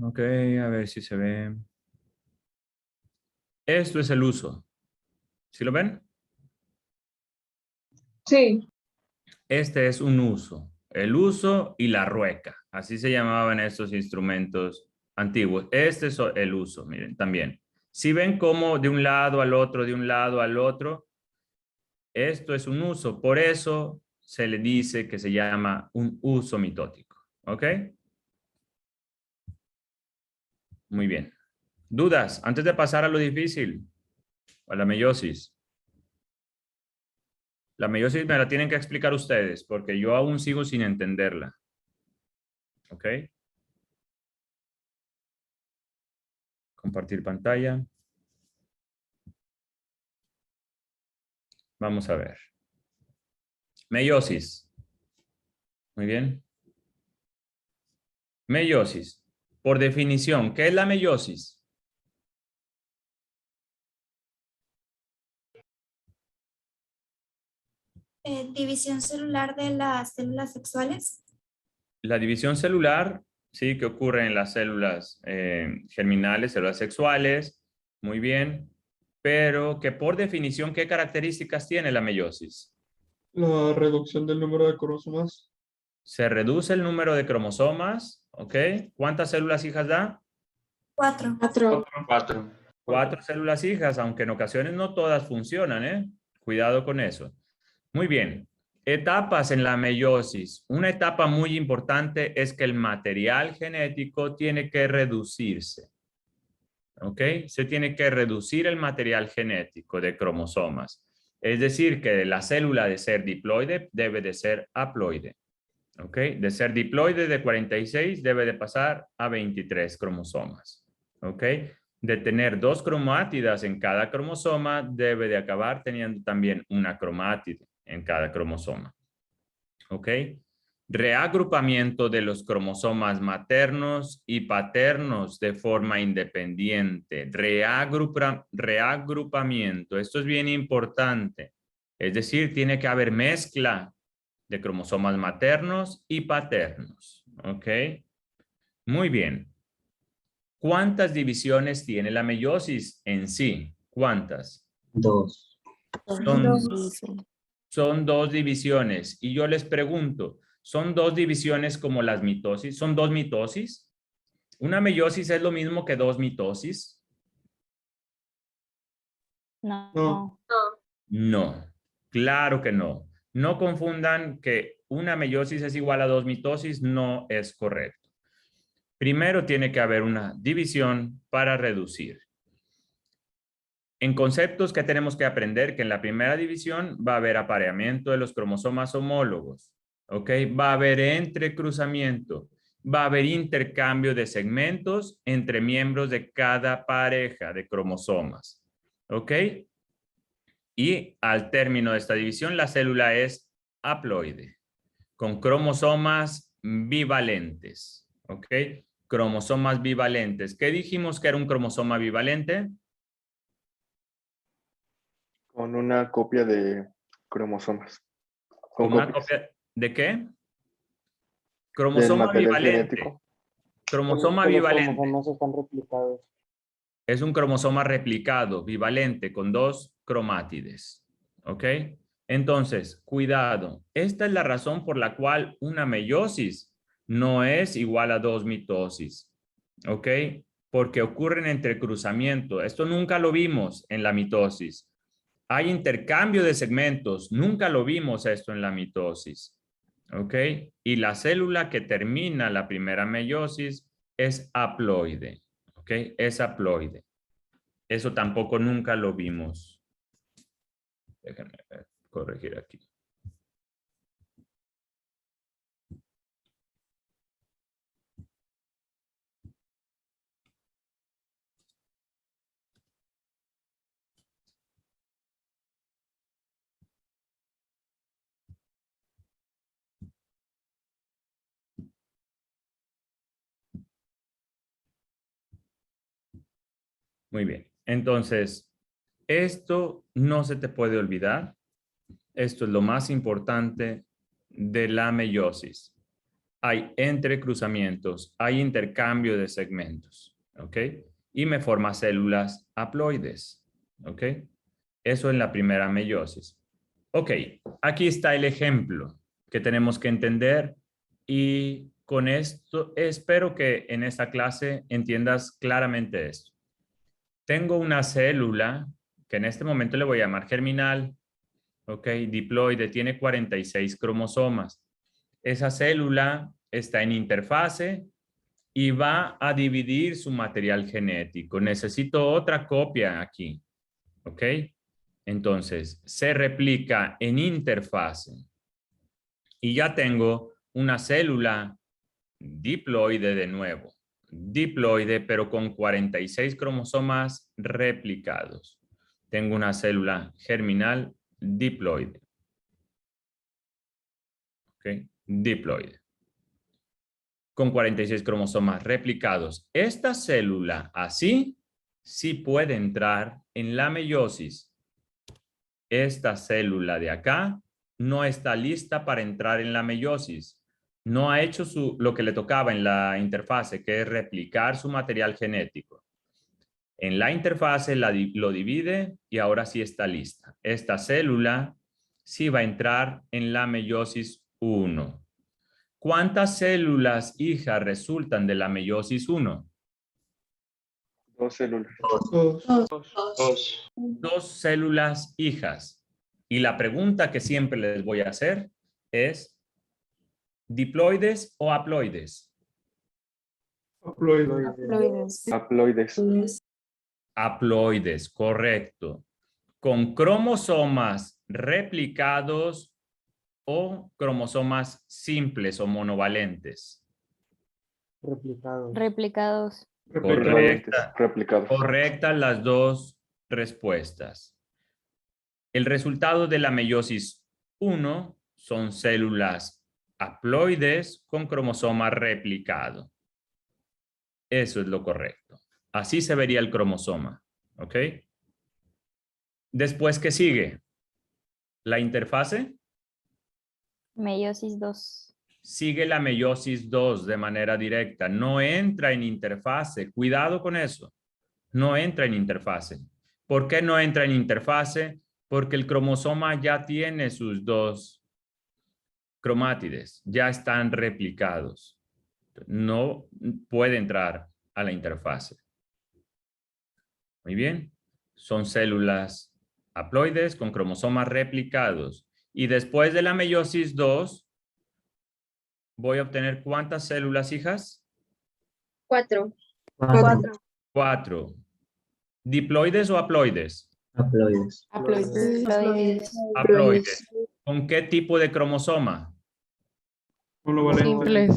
Ok, a ver si se ve. Esto es el uso. ¿Sí lo ven? Sí. Este es un uso. El uso y la rueca. Así se llamaban estos instrumentos antiguos. Este es el uso, miren, también. Si ven cómo de un lado al otro, de un lado al otro, esto es un uso. Por eso se le dice que se llama un uso mitótico. ¿Ok? Muy bien. ¿Dudas? Antes de pasar a lo difícil, a la meiosis. La meiosis me la tienen que explicar ustedes, porque yo aún sigo sin entenderla. ¿Ok? Compartir pantalla. Vamos a ver. Meiosis. Muy bien. Meiosis. Por definición, ¿qué es la meiosis? División celular de las células sexuales. La división celular, sí, que ocurre en las células germinales, células sexuales. Muy bien. Pero que por definición, ¿qué características tiene la meiosis? La reducción del número de cromosomas. Se reduce el número de cromosomas, ¿ok? ¿Cuántas células hijas da? 4. 4 células hijas, aunque en ocasiones no todas funcionan, ¿eh? Cuidado con eso. Muy bien. Etapas en la meiosis. Una etapa muy importante es que el material genético tiene que reducirse. ¿Ok? Se tiene que reducir el material genético de cromosomas. Es decir, que la célula de ser diploide debe de ser haploide. ¿Ok? De ser diploide de 46 debe de pasar a 23 cromosomas. ¿Ok? De tener 2 cromátidas en cada cromosoma debe de acabar teniendo también una cromátide en cada cromosoma. ¿Ok? Reagrupamiento de los cromosomas maternos y paternos de forma independiente. Reagrupamiento. Esto es bien importante. Es decir, tiene que haber mezcla de cromosomas maternos y paternos. ¿Ok? Muy bien. ¿Cuántas divisiones tiene la meiosis en sí? ¿Cuántas? 2. Son 2 divisiones. Y yo les pregunto, ¿son 2 divisiones como las mitosis? ¿Son 2 mitosis? ¿Una meiosis es lo mismo que 2 mitosis? No. No, claro que no. No confundan que una meiosis es igual a 2 mitosis, no es correcto. Primero tiene que haber una división para reducir. En conceptos que tenemos que aprender, que en la primera división va a haber apareamiento de los cromosomas homólogos, ¿ok? Va a haber entrecruzamiento, va a haber intercambio de segmentos entre miembros de cada pareja de cromosomas, ¿ok? Y al término de esta división, la célula es haploide, con cromosomas bivalentes, ¿ok? Cromosomas bivalentes. ¿Qué dijimos que era un cromosoma bivalente? Con una copia de cromosomas. Con Como una copias. copia ¿de qué? Del Cromosoma material bivalente. genético. Cromosoma Que los bivalente. cromosomas están replicados. Es un cromosoma replicado, bivalente, con 2 cromátides. ¿Ok? Entonces, cuidado. Esta es la razón por la cual una meiosis no es igual a 2 mitosis. ¿Ok? Porque ocurren entrecruzamiento. Esto nunca lo vimos en la mitosis. Hay intercambio de segmentos. Nunca lo vimos esto en la mitosis. ¿Ok? Y la célula que termina la primera meiosis es haploide. ¿Ok? Es haploide. Eso tampoco nunca lo vimos. Déjenme corregir aquí. Muy bien. Entonces, esto no se te puede olvidar. Esto es lo más importante de la meiosis. Hay entrecruzamientos, hay intercambio de segmentos, ¿ok? Y me forma células haploides, ¿ok? Eso en la primera meiosis. Ok, aquí está el ejemplo que tenemos que entender y con esto espero que en esta clase entiendas claramente esto. Tengo una célula que en este momento le voy a llamar germinal, ¿ok? Diploide, tiene 46 cromosomas. Esa célula está en interfase y va a dividir su material genético. Necesito otra copia aquí, ¿ok? Entonces, se replica en interfase y ya tengo una célula diploide de nuevo. Diploide, pero con 46 cromosomas replicados. Tengo una célula germinal diploide. ¿Ok? Diploide. Con 46 cromosomas replicados. Esta célula así sí puede entrar en la meiosis. Esta célula de acá no está lista para entrar en la meiosis. No ha hecho lo que le tocaba en la interfase, que es replicar su material genético. En la interfase lo divide y ahora sí está lista. Esta célula sí va a entrar en la meiosis 1. ¿Cuántas células hijas resultan de la meiosis 1? 2 células. Dos. Células hijas. Y la pregunta que siempre les voy a hacer es, ¿diploides o haploides? Haploides. Haploides. Haploides, correcto. Con cromosomas replicados o cromosomas simples o monovalentes. Replicados. Replicados. Replicados. Correctas las dos respuestas. El resultado de la meiosis 1 son células haploides con cromosoma replicado. Eso es lo correcto. Así se vería el cromosoma. ¿Ok? Después, ¿qué sigue? La interfase. Meiosis 2. Sigue la meiosis 2 de manera directa. No entra en interfase. Cuidado con eso. No entra en interfase. ¿Por qué no entra en interfase? Porque el cromosoma ya tiene sus 2 cromátides. Ya están replicados. No puede entrar a la interfase. Muy bien. Son células haploides con cromosomas replicados. Y después de la meiosis 2, voy a obtener ¿cuántas células hijas? 4. 4. ¿Diploides o haploides? Haploides. Haploides. ¿Con qué tipo de cromosoma? Monovalentes.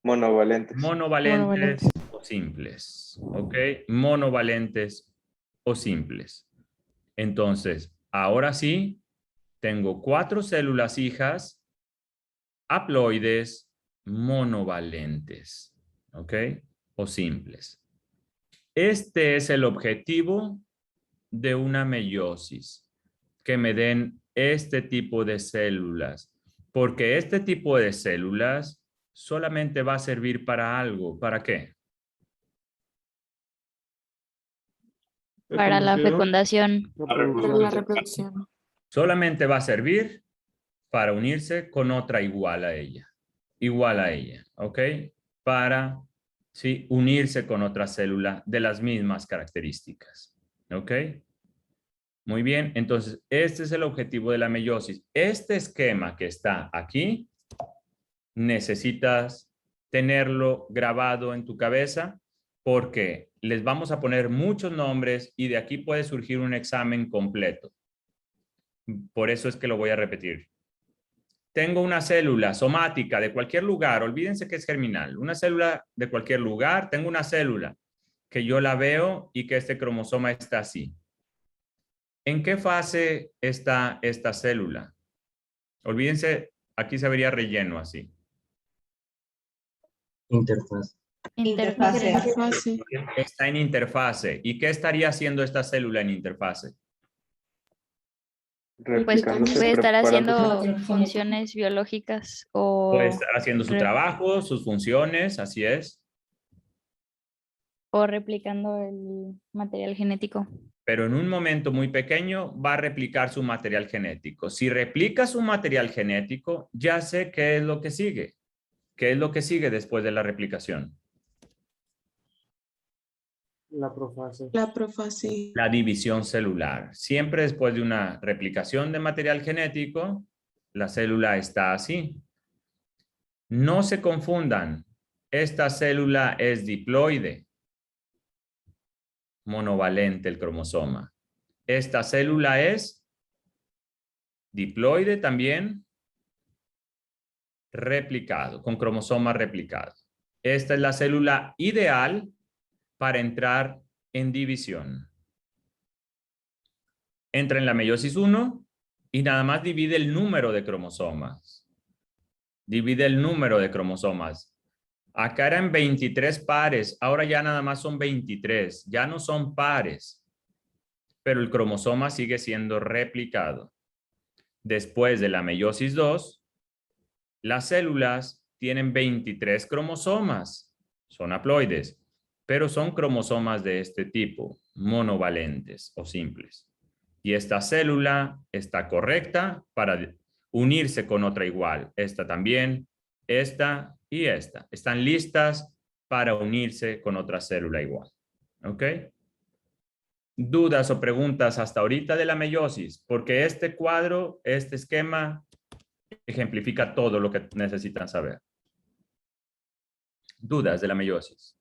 Monovalentes o simples. ¿Ok? Monovalentes o simples. Entonces, ahora sí, tengo 4 células hijas haploides monovalentes. ¿Ok? O simples. Este es el objetivo de una meiosis, que me den este tipo de células. Porque este tipo de células solamente va a servir para algo. ¿Para qué? Para la fecundación. Para la reproducción. Solamente va a servir para unirse con otra igual a ella. Igual a ella, ¿ok? Para, sí, unirse con otra célula de las mismas características, ¿ok? Muy bien, entonces este es el objetivo de la meiosis. Este esquema que está aquí, necesitas tenerlo grabado en tu cabeza porque les vamos a poner muchos nombres y de aquí puede surgir un examen completo. Por eso es que lo voy a repetir. Tengo una célula somática de cualquier lugar, olvídense que es germinal, una célula de cualquier lugar, tengo una célula que yo la veo y que este cromosoma está así. ¿En qué fase está esta célula? Olvídense, aquí se vería relleno así. Interfaz. Interfase. Está en interfase. ¿Y qué estaría haciendo esta célula en interfase? Pues puede estar haciendo funciones biológicas o... Puede estar haciendo su trabajo, sus funciones, así es. O replicando el material genético. Pero en un momento muy pequeño va a replicar su material genético. Si replica su material genético, ya sé qué es lo que sigue. ¿Qué es lo que sigue después de la replicación? La profase. La profase. La división celular. Siempre después de una replicación de material genético, la célula está así. No se confundan. Esta célula es diploide. Monovalente el cromosoma. Esta célula es diploide también, replicado, con cromosoma replicado. Esta es la célula ideal para entrar en división. Entra en la meiosis 1 y nada más divide el número de cromosomas. Divide el número de cromosomas. Acá eran 23 pares, ahora ya nada más son 23, ya no son pares, pero el cromosoma sigue siendo replicado. Después de la meiosis 2, las células tienen 23 cromosomas, son haploides, pero son cromosomas de este tipo, monovalentes o simples. Y esta célula está correcta para unirse con otra igual. Esta también, esta y esta. Están listas para unirse con otra célula igual. ¿Ok? ¿Dudas o preguntas hasta ahorita de la meiosis? Porque este cuadro, este esquema, ejemplifica todo lo que necesitan saber. ¿Dudas de la meiosis?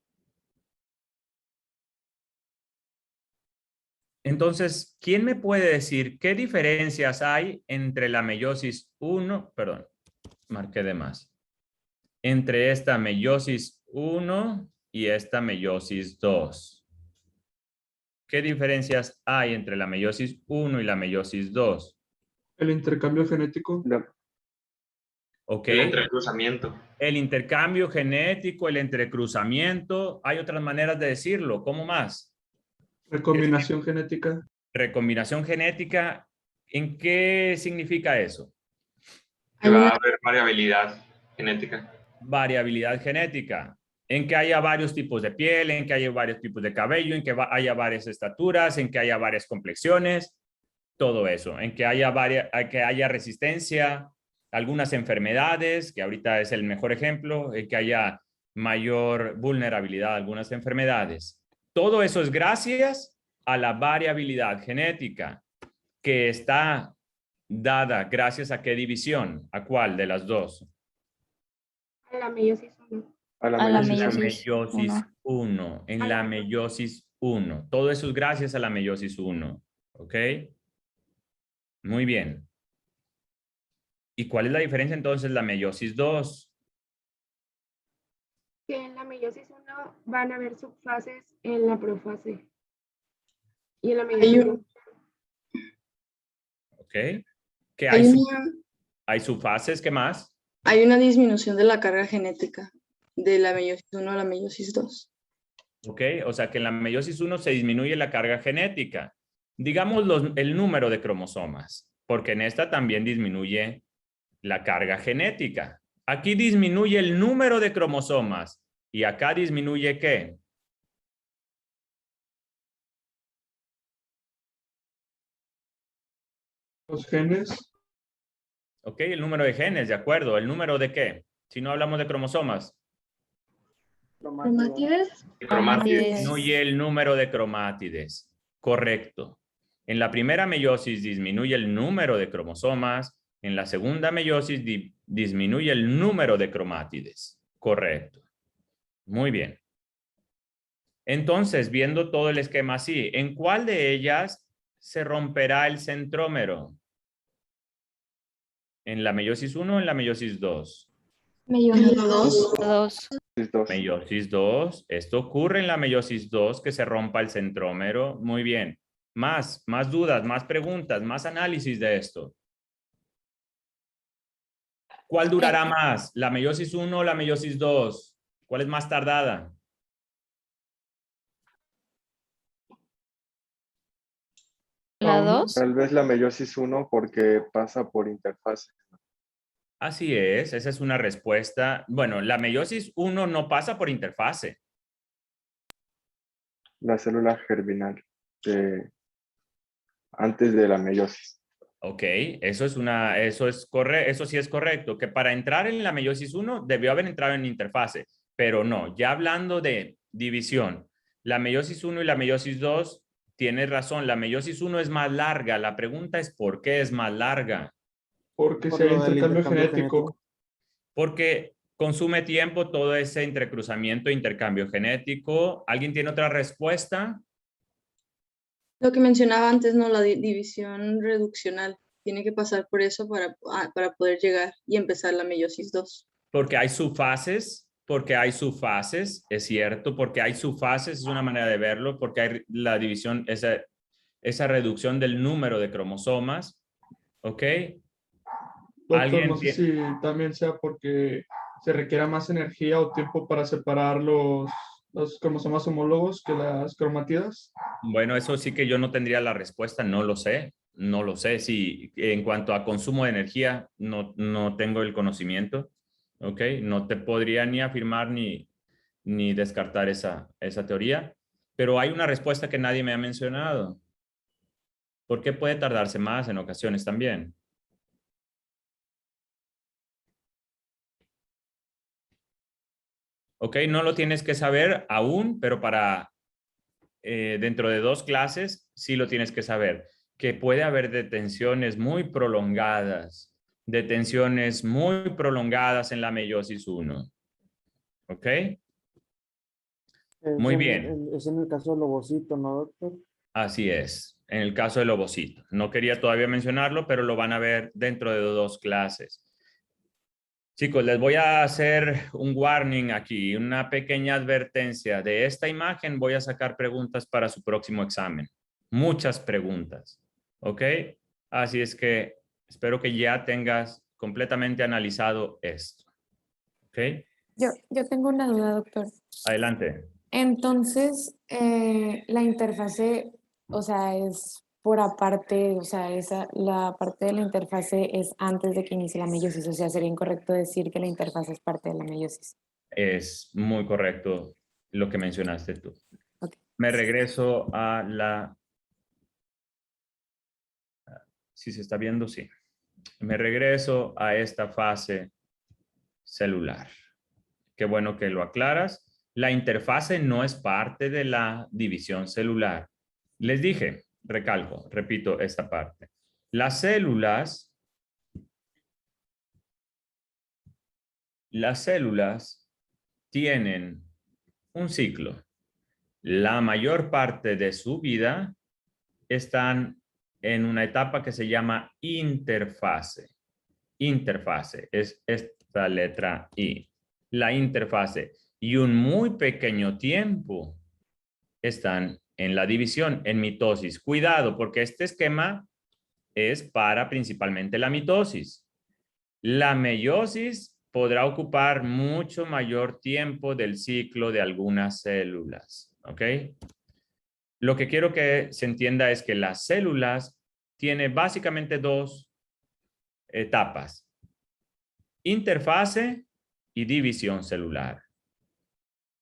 Entonces, ¿quién me puede decir qué diferencias hay entre la meiosis 1, perdón, marqué de más, entre esta meiosis 1 y esta meiosis 2? ¿Qué diferencias hay entre la meiosis 1 y la meiosis 2? El intercambio genético. Ok. El entrecruzamiento. El intercambio genético, el entrecruzamiento. Hay otras maneras de decirlo. ¿Cómo más? Recombinación genética. Recombinación genética. ¿En qué significa eso? Que va a haber variabilidad genética. Variabilidad genética. En que haya varios tipos de piel, en que haya varios tipos de cabello, en que haya varias estaturas, en que haya varias complexiones. Todo eso. En que haya resistencia a algunas enfermedades, que ahorita es el mejor ejemplo, en que haya mayor vulnerabilidad a algunas enfermedades. Todo eso es gracias a la variabilidad genética que está dada gracias a qué división, a cuál de las dos. A la meiosis 1. A la meiosis 1. En la meiosis 1. Todo eso es gracias a la meiosis 1. ¿Ok? Muy bien. ¿Y cuál es la diferencia entonces la meiosis 2? Que en la meiosis 1 van a haber subfases en la profase. Y en la meiosis 2. ¿Ok? ¿Qué hay subfases? ¿Qué más? Hay una disminución de la carga genética de la meiosis 1 a la meiosis 2. ¿Ok? O sea que en la meiosis 1 se disminuye la carga genética. Digamos el número de cromosomas, porque en esta también disminuye la carga genética. Aquí disminuye el número de cromosomas. ¿Y acá disminuye qué? Los genes. Ok, el número de genes, de acuerdo. ¿El número de qué? Si no hablamos de cromosomas. ¿Cromátides? Disminuye el número de cromátides. Correcto. En la primera meiosis disminuye el número de cromosomas. En la segunda meiosis disminuye el número de cromátides. Correcto. Muy bien. Entonces, viendo todo el esquema así, ¿en cuál de ellas se romperá el centrómero? ¿En la meiosis 1 o en la meiosis 2? Meiosis 2. Meiosis 2. Esto ocurre en la meiosis 2, que se rompa el centrómero. Muy bien. Más dudas, más preguntas, más análisis de esto. ¿Cuál durará más? ¿La meiosis 1 o la meiosis 2? ¿Cuál es más tardada? ¿La 2? Tal vez la meiosis 1 porque pasa por interfase. Así es, esa es una respuesta. Bueno, la meiosis 1 no pasa por interfase. La célula germinal antes de la meiosis. Ok, eso sí es correcto, que para entrar en la meiosis 1 debió haber entrado en interfase, pero no, ya hablando de división, la meiosis 1 y la meiosis 2, tienes razón, la meiosis 1 es más larga. La pregunta es ¿por qué es más larga? Porque si hay intercambio genético. Porque consume tiempo todo ese entrecruzamiento e intercambio genético. ¿Alguien tiene otra respuesta? Lo que mencionaba antes, ¿no? La división reduccional. Tiene que pasar por eso para poder llegar y empezar la meiosis 2. Porque hay subfases, es cierto, porque hay subfases, es una manera de verlo, porque hay la división, esa reducción del número de cromosomas, ¿ok? Doctor, no sé si también sea porque se requiera más energía o tiempo para separar los cromosomas homólogos que las cromatidas. Bueno, eso sí que yo no tendría la respuesta, no lo sé. No lo sé. Si en cuanto a consumo de energía, no tengo el conocimiento, ¿ok? No te podría ni afirmar ni descartar esa teoría, pero hay una respuesta que nadie me ha mencionado. ¿Por qué puede tardarse más en ocasiones también? Ok, no lo tienes que saber aún, pero para dentro de 2 clases sí lo tienes que saber. Que puede haber detenciones muy prolongadas en la meiosis 1. ¿Ok? Muy bien. Es en el caso del ovocito, ¿no, doctor? Así es, en el caso del ovocito. No quería todavía mencionarlo, pero lo van a ver dentro de 2 clases. Chicos, les voy a hacer un warning aquí, una pequeña advertencia. De esta imagen voy a sacar preguntas para su próximo examen. Muchas preguntas, ¿ok? Así es que espero que ya tengas completamente analizado esto, ¿ok? Yo tengo una duda, doctor. Adelante. Entonces, la interfase, o sea, es por aparte, o sea, la parte de la interfase es antes de que inicie la meiosis, o sea, sería incorrecto decir que la interfase es parte de la meiosis. Es muy correcto lo que mencionaste tú. Okay. Me regreso a la... Si se está viendo, sí. Me regreso a esta fase celular. Qué bueno que lo aclaras. La interfase no es parte de la división celular. Les dije, recalco, repito esta parte. Las células tienen un ciclo. La mayor parte de su vida están en una etapa que se llama interfase. Interfase es esta letra I. La interfase. Y un muy pequeño tiempo están en la división, en mitosis. Cuidado, porque este esquema es para principalmente la mitosis. La meiosis podrá ocupar mucho mayor tiempo del ciclo de algunas células. ¿Ok? Lo que quiero que se entienda es que las células tienen básicamente 2 etapas. interfase y división celular.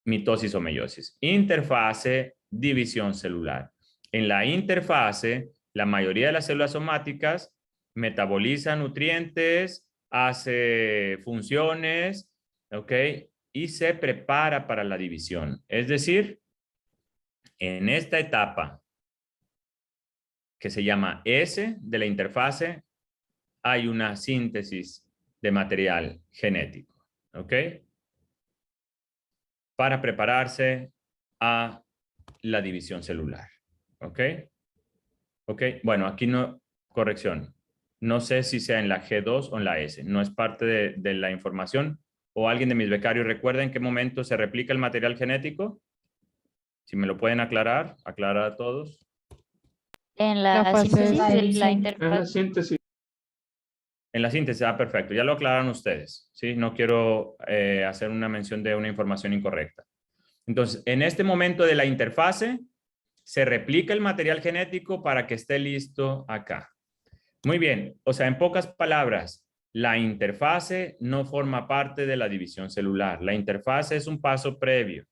Mitosis o meiosis. Interfase, división celular. En la interfase, la mayoría de las células somáticas metaboliza nutrientes, hace funciones, ¿ok? Y se prepara para la división. Es decir, en esta etapa que se llama S de la interfase, hay una síntesis de material genético, ¿ok? Para prepararse a la división celular, ¿ok? ¿Ok? Bueno, aquí no, corrección. No sé si sea en la G2 o en la S. No es parte de la información. ¿O alguien de mis becarios recuerda en qué momento se replica el material genético? Si me lo pueden aclarar, aclarar a todos. En la fase síntesis de la En la interfaz. síntesis. En la síntesis, perfecto. Ya lo aclararon ustedes, ¿sí? No quiero hacer una mención de una información incorrecta. Entonces, en este momento de la interfase, se replica el material genético para que esté listo acá. Muy bien. O sea, en pocas palabras, la interfase no forma parte de la división celular. La interfase es un paso previo.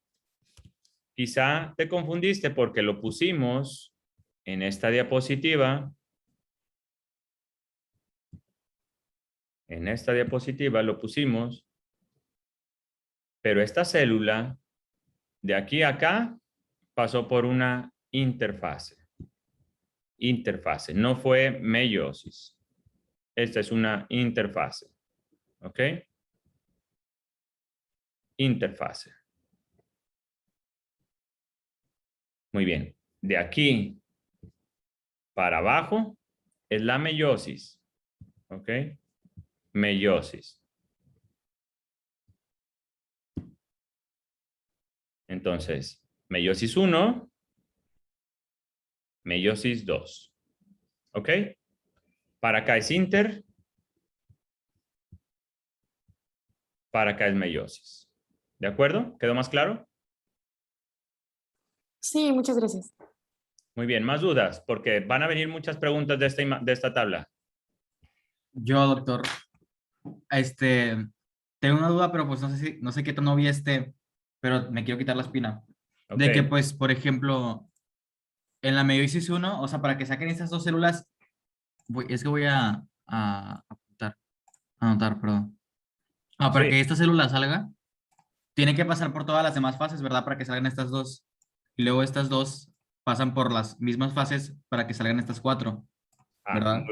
Quizá te confundiste porque lo pusimos en esta diapositiva. En esta diapositiva lo pusimos, pero esta célula de aquí a acá pasó por una interfase. Interfase, no fue meiosis. Esta es una interfase. ¿Ok? Interfase. Muy bien. De aquí para abajo es la meiosis. ¿Ok? Meiosis. Entonces, meiosis 1, meiosis 2. ¿Ok? Para acá es inter. Para acá es meiosis. ¿De acuerdo? ¿Quedó más claro? Sí, muchas gracias. Muy bien, más dudas, porque van a venir muchas preguntas de esta tabla. Yo, doctor, tengo una duda, pero pues no sé qué tan obvia pero me quiero quitar la espina. Ok. De que, pues, por ejemplo, en la meiosis 1, o sea, para que saquen estas dos células, es que voy a anotar, perdón. Para Sí. que esta célula salga, tiene que pasar por todas las demás fases, ¿verdad? Para que salgan estas dos. Y luego estas dos pasan por las mismas fases para que salgan estas 4, ¿verdad?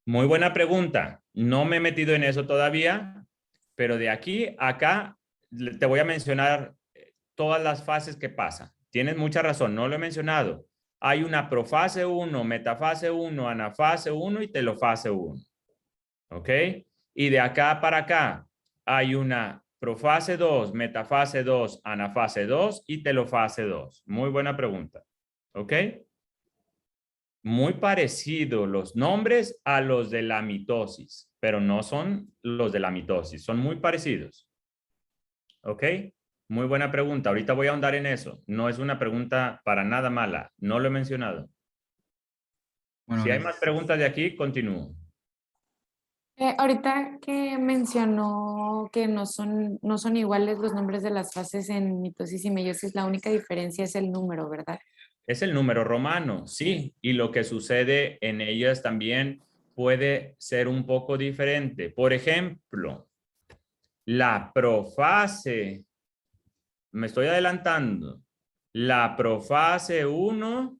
Muy buena pregunta. No me he metido en eso todavía, pero de aquí a acá te voy a mencionar todas las fases que pasan. Tienes mucha razón, no lo he mencionado. Hay una profase 1, metafase 1, anafase 1 y telofase 1. ¿Ok? Y de acá para acá hay una profase 2, metafase 2, anafase 2 y telofase 2. Muy buena pregunta. ¿Ok? Muy parecidos los nombres a los de la mitosis, pero no son los de la mitosis, son muy parecidos. ¿Ok? Muy buena pregunta. Ahorita voy a ahondar en eso. No es una pregunta para nada mala. No lo he mencionado. Bueno, si hay más preguntas de aquí, continúo. Ahorita que mencionó que no son iguales los nombres de las fases en mitosis y meiosis, la única diferencia es el número, ¿verdad? Es el número romano, sí. Y lo que sucede en ellas también puede ser un poco diferente. Por ejemplo, la profase, me estoy adelantando, la profase 1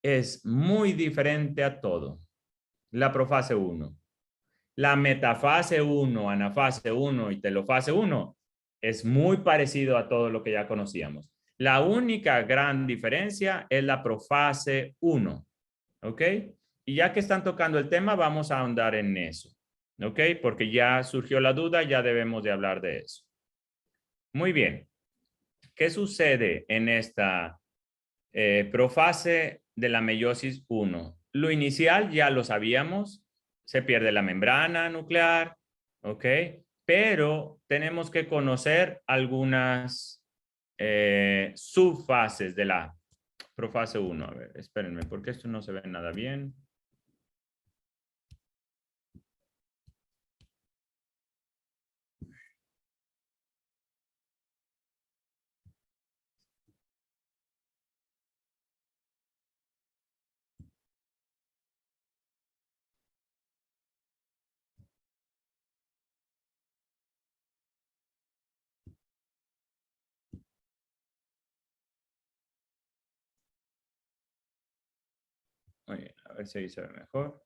es muy diferente a todo. La profase 1. La metafase 1, anafase 1 y telofase 1 es muy parecido a todo lo que ya conocíamos. La única gran diferencia es la profase 1. ¿Ok? Y ya que están tocando el tema, vamos a ahondar en eso. ¿Ok? Porque ya surgió la duda, ya debemos de hablar de eso. Muy bien. ¿Qué sucede en esta profase de la meiosis 1? Lo inicial ya lo sabíamos, se pierde la membrana nuclear, ¿ok? Pero tenemos que conocer algunas subfases de la profase 1. A ver, espérenme, porque esto no se ve nada bien. Muy bien, a ver si ahí se ve mejor.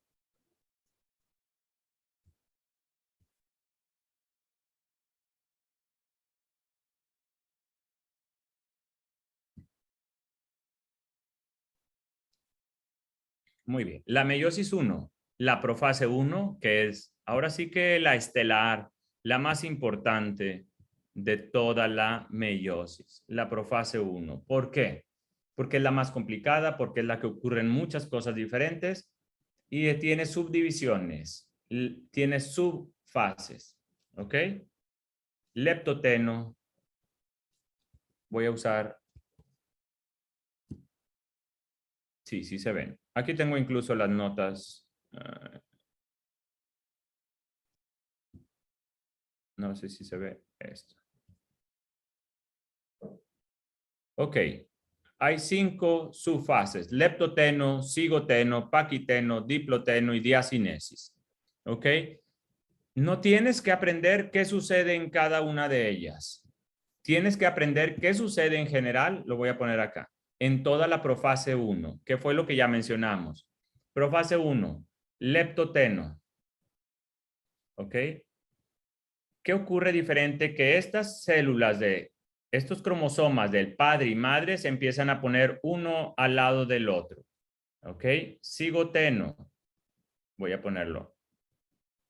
Muy bien. La meiosis 1, la profase 1, que es ahora sí que la estelar, la más importante de toda la meiosis, la profase 1. ¿Por qué? Porque es la más complicada, porque es la que ocurren muchas cosas diferentes y tiene subdivisiones, tiene subfases, ¿ok? Leptoteno, voy a usar, sí se ven. Aquí tengo incluso las notas. No sé si se ve esto. Ok. Hay 5 subfases: leptoteno, cigoteno, paquiteno, diploteno y diacinesis. ¿Ok? No tienes que aprender qué sucede en cada una de ellas. Tienes que aprender qué sucede en general, lo voy a poner acá, en toda la profase 1, que fue lo que ya mencionamos. Profase 1, leptoteno. ¿Ok? ¿Qué ocurre diferente? Que estas células de estos cromosomas del padre y madre se empiezan a poner uno al lado del otro. ¿Ok? Cigoteno. Voy a ponerlo.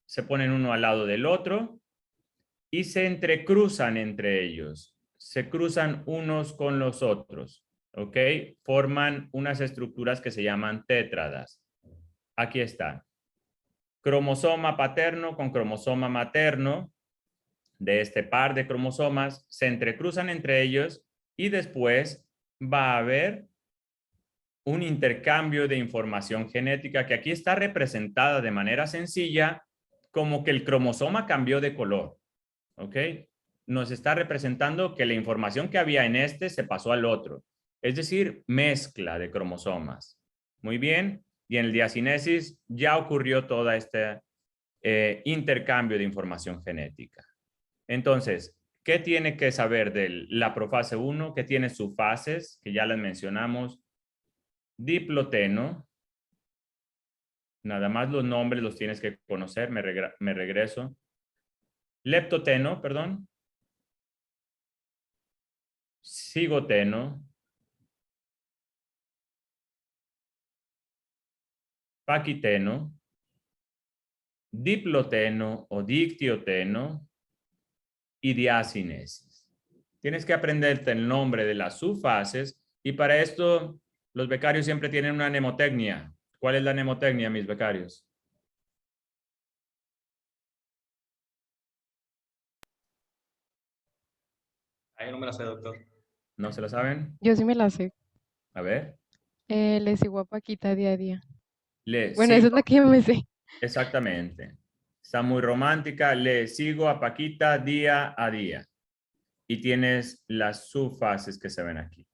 Se ponen uno al lado del otro y se entrecruzan entre ellos. Se cruzan unos con los otros. ¿Ok? Forman unas estructuras que se llaman tétradas. Aquí están. Cromosoma paterno con cromosoma materno de este par de cromosomas se entrecruzan entre ellos y después va a haber un intercambio de información genética que aquí está representada de manera sencilla como que el cromosoma cambió de color. ¿Ok? Nos está representando que la información que había en este se pasó al otro. Es decir, mezcla de cromosomas. Muy bien. Y en el diacinesis ya ocurrió toda este intercambio de información genética. Entonces, ¿qué tiene que saber de la profase 1? Que tiene subfases, que ya las mencionamos. Diploteno. Nada más los nombres los tienes que conocer. Me regreso. Leptoteno, perdón. Cigoteno. Paquiteno. Diploteno o dictioteno. Y diacinesis. Tienes que aprenderte el nombre de las subfases y para esto los becarios siempre tienen una mnemotecnia. ¿Cuál es la mnemotecnia, mis becarios? Ahí no me la sé, doctor. ¿No se la saben? Yo sí me la sé. A ver. Le sigo a Paquita día a día. Le Bueno, esa es sigo. la que yo me sé. Exactamente. Está muy romántica. Le sigo a Paquita día a día. Y tienes las subfases que se ven aquí.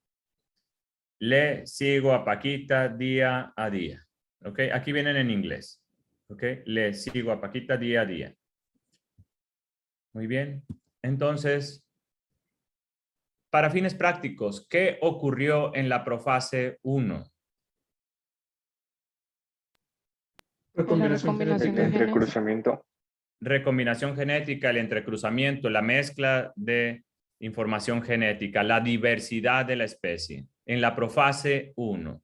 Le sigo a Paquita día a día. ¿Ok? Aquí vienen en inglés. ¿Ok? Le sigo a Paquita día a día. Muy bien. Entonces, para fines prácticos, ¿qué ocurrió en la profase 1? Recombinación genética. Entrecruzamiento. Recombinación genética, el entrecruzamiento, la mezcla de información genética, la diversidad de la especie. En la profase 1.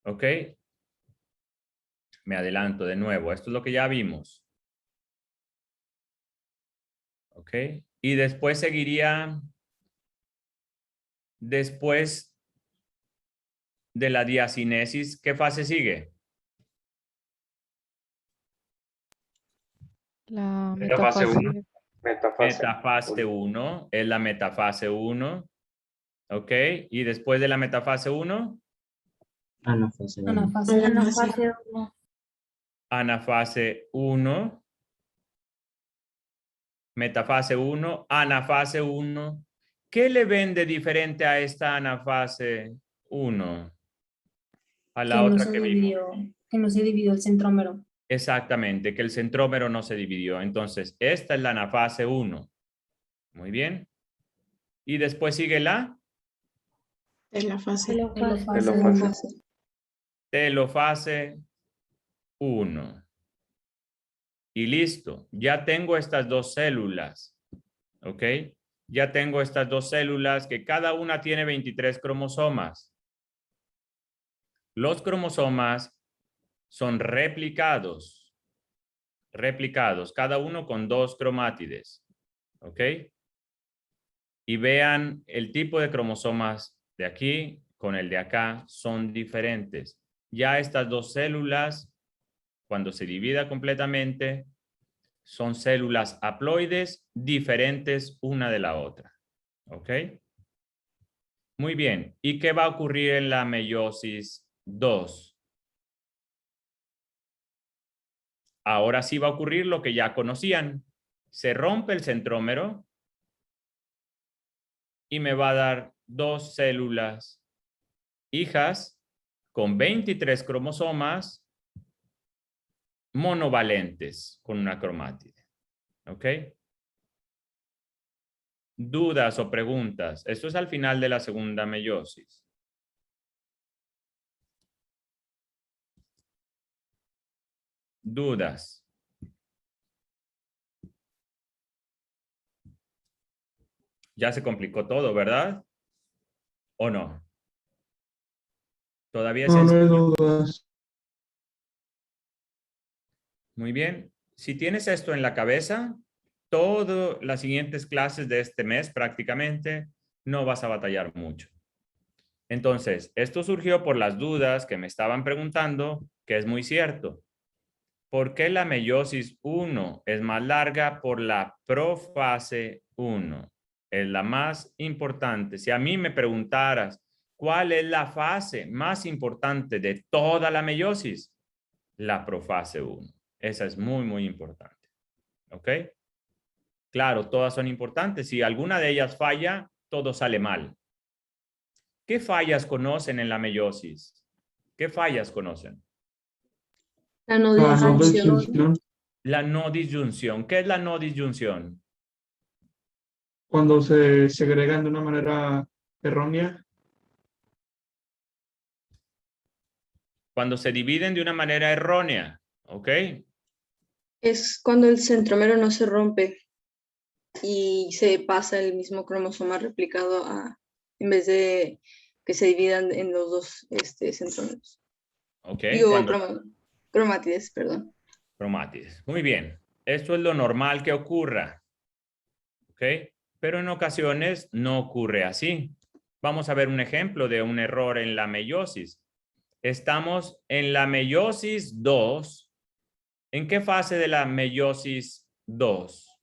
¿Ok? Me adelanto de nuevo. Esto es lo que ya vimos. ¿Ok? Y después seguiría, después de la diacinesis, ¿qué fase sigue? La Metafase metafase. Metafase 1 es la metafase 1. ¿Ok? Y después de la metafase 1. Anafase 1. Anafase 1. Anafase 1. Metafase 1. Anafase 1. ¿Qué le ven de diferente a esta anafase 1? A la otra que vimos. Que no se dividió el centrómero. Exactamente, que el centrómero no se dividió. Entonces, esta es la anafase 1. Muy bien. Y después sigue la Es la fase. Telofase. telofase 1. Y listo, ya tengo estas dos células, ¿ok? Ya tengo estas dos células que cada una tiene 23 cromosomas. Los cromosomas son replicados, cada uno con 2 cromátides, ¿ok? Y vean el tipo de cromosomas de aquí con el de acá son diferentes. Ya estas dos células, cuando se divida completamente, son células haploides diferentes una de la otra. ¿Ok? Muy bien. ¿Y qué va a ocurrir en la meiosis 2? Ahora sí va a ocurrir lo que ya conocían. Se rompe el centrómero y me va a dar 2 células hijas con 23 cromosomas monovalentes con una cromátide. ¿Ok? ¿Dudas o preguntas? Esto es al final de la segunda meiosis. ¿Dudas? Ya se complicó todo, ¿verdad? ¿O no? ¿Todavía es No, no hay sencillo? dudas. Muy bien. Si tienes esto en la cabeza, todas las siguientes clases de este mes prácticamente no vas a batallar mucho. Entonces, esto surgió por las dudas que me estaban preguntando, que es muy cierto. ¿Por qué la meiosis 1 es más larga? Por la profase 1. Es la más importante. Si a mí me preguntaras, ¿cuál es la fase más importante de toda la meiosis? La profase 1. Esa es muy, muy importante. ¿Ok? Claro, todas son importantes. Si alguna de ellas falla, todo sale mal. ¿Qué fallas conocen en la meiosis? ¿Qué fallas conocen? La no La no disyunción. disyunción. La no disyunción. ¿Qué es la no disyunción? Cuando se segregan de una manera errónea. Cuando se dividen de una manera errónea. ¿Ok? Es cuando el centrómero no se rompe y se pasa el mismo cromosoma replicado en vez de que se dividan en los dos centrómeros. ¿Ok? Digo, cromátides, perdón. Cromátides. Muy bien. Esto es lo normal que ocurra. ¿Ok? Pero en ocasiones no ocurre así. Vamos a ver un ejemplo de un error en la meiosis. Estamos en la meiosis 2. ¿En qué fase de la meiosis 2?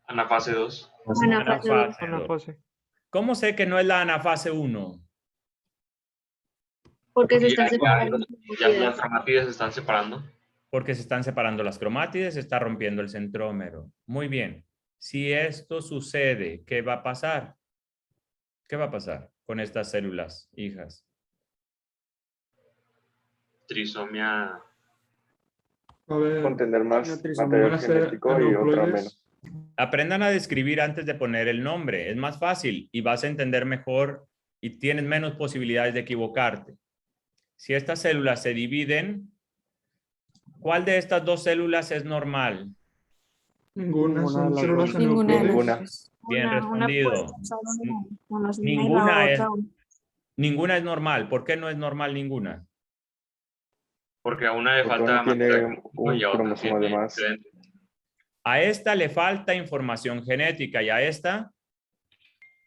Anafase 2. Anafase 2. Anafase. ¿Cómo sé que no es la anafase 1? Porque se Ya, están separando. ya las cromátides se están separando. Porque se están separando las cromátides, se está rompiendo el centrómero. Muy bien. Si esto sucede, ¿qué va a pasar? ¿Qué va a pasar con estas células hijas? Trisomía. A ver, Contener más van material a ser genético y otra aneuploides. menos. Aprendan a describir antes de poner el nombre. Es más fácil y vas a entender mejor y tienes menos posibilidades de equivocarte. Si estas células se dividen, ¿cuál de estas dos células es normal? Ninguna, Ninguna de son las células dos. aneuploides. Ninguna. Bien respondido. Ninguna es normal. ¿Por qué no es normal ninguna? Porque a una le Porque falta uno tiene material un y a otra cromosoma de tiene más. excedente. A esta le falta información genética y a esta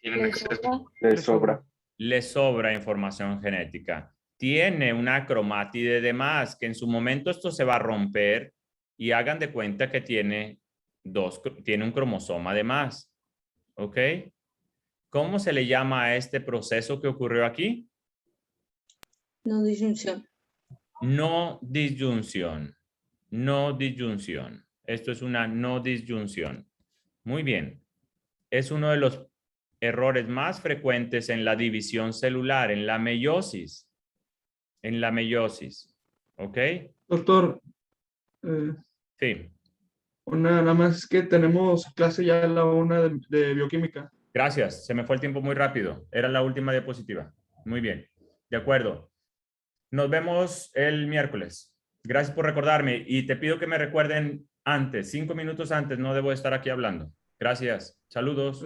Tienen exceso. Le sobra. le sobra información genética. Tiene una cromátide de más, que en su momento esto se va a romper y hagan de cuenta que tiene un cromosoma de más. ¿Ok? ¿Cómo se le llama a este proceso que ocurrió aquí? No disyunción. No disyunción. No disyunción. Esto es una no disyunción. Muy bien. Es uno de los errores más frecuentes en la división celular, en la meiosis. En la meiosis. ¿Ok? Doctor, Sí. nada más que tenemos clase ya a la 1 de bioquímica. Gracias. Se me fue el tiempo muy rápido. Era la última diapositiva. Muy bien. De acuerdo. Nos vemos el miércoles. Gracias por recordarme y te pido que me recuerden antes, 5 minutos antes, no debo estar aquí hablando. Gracias. Saludos.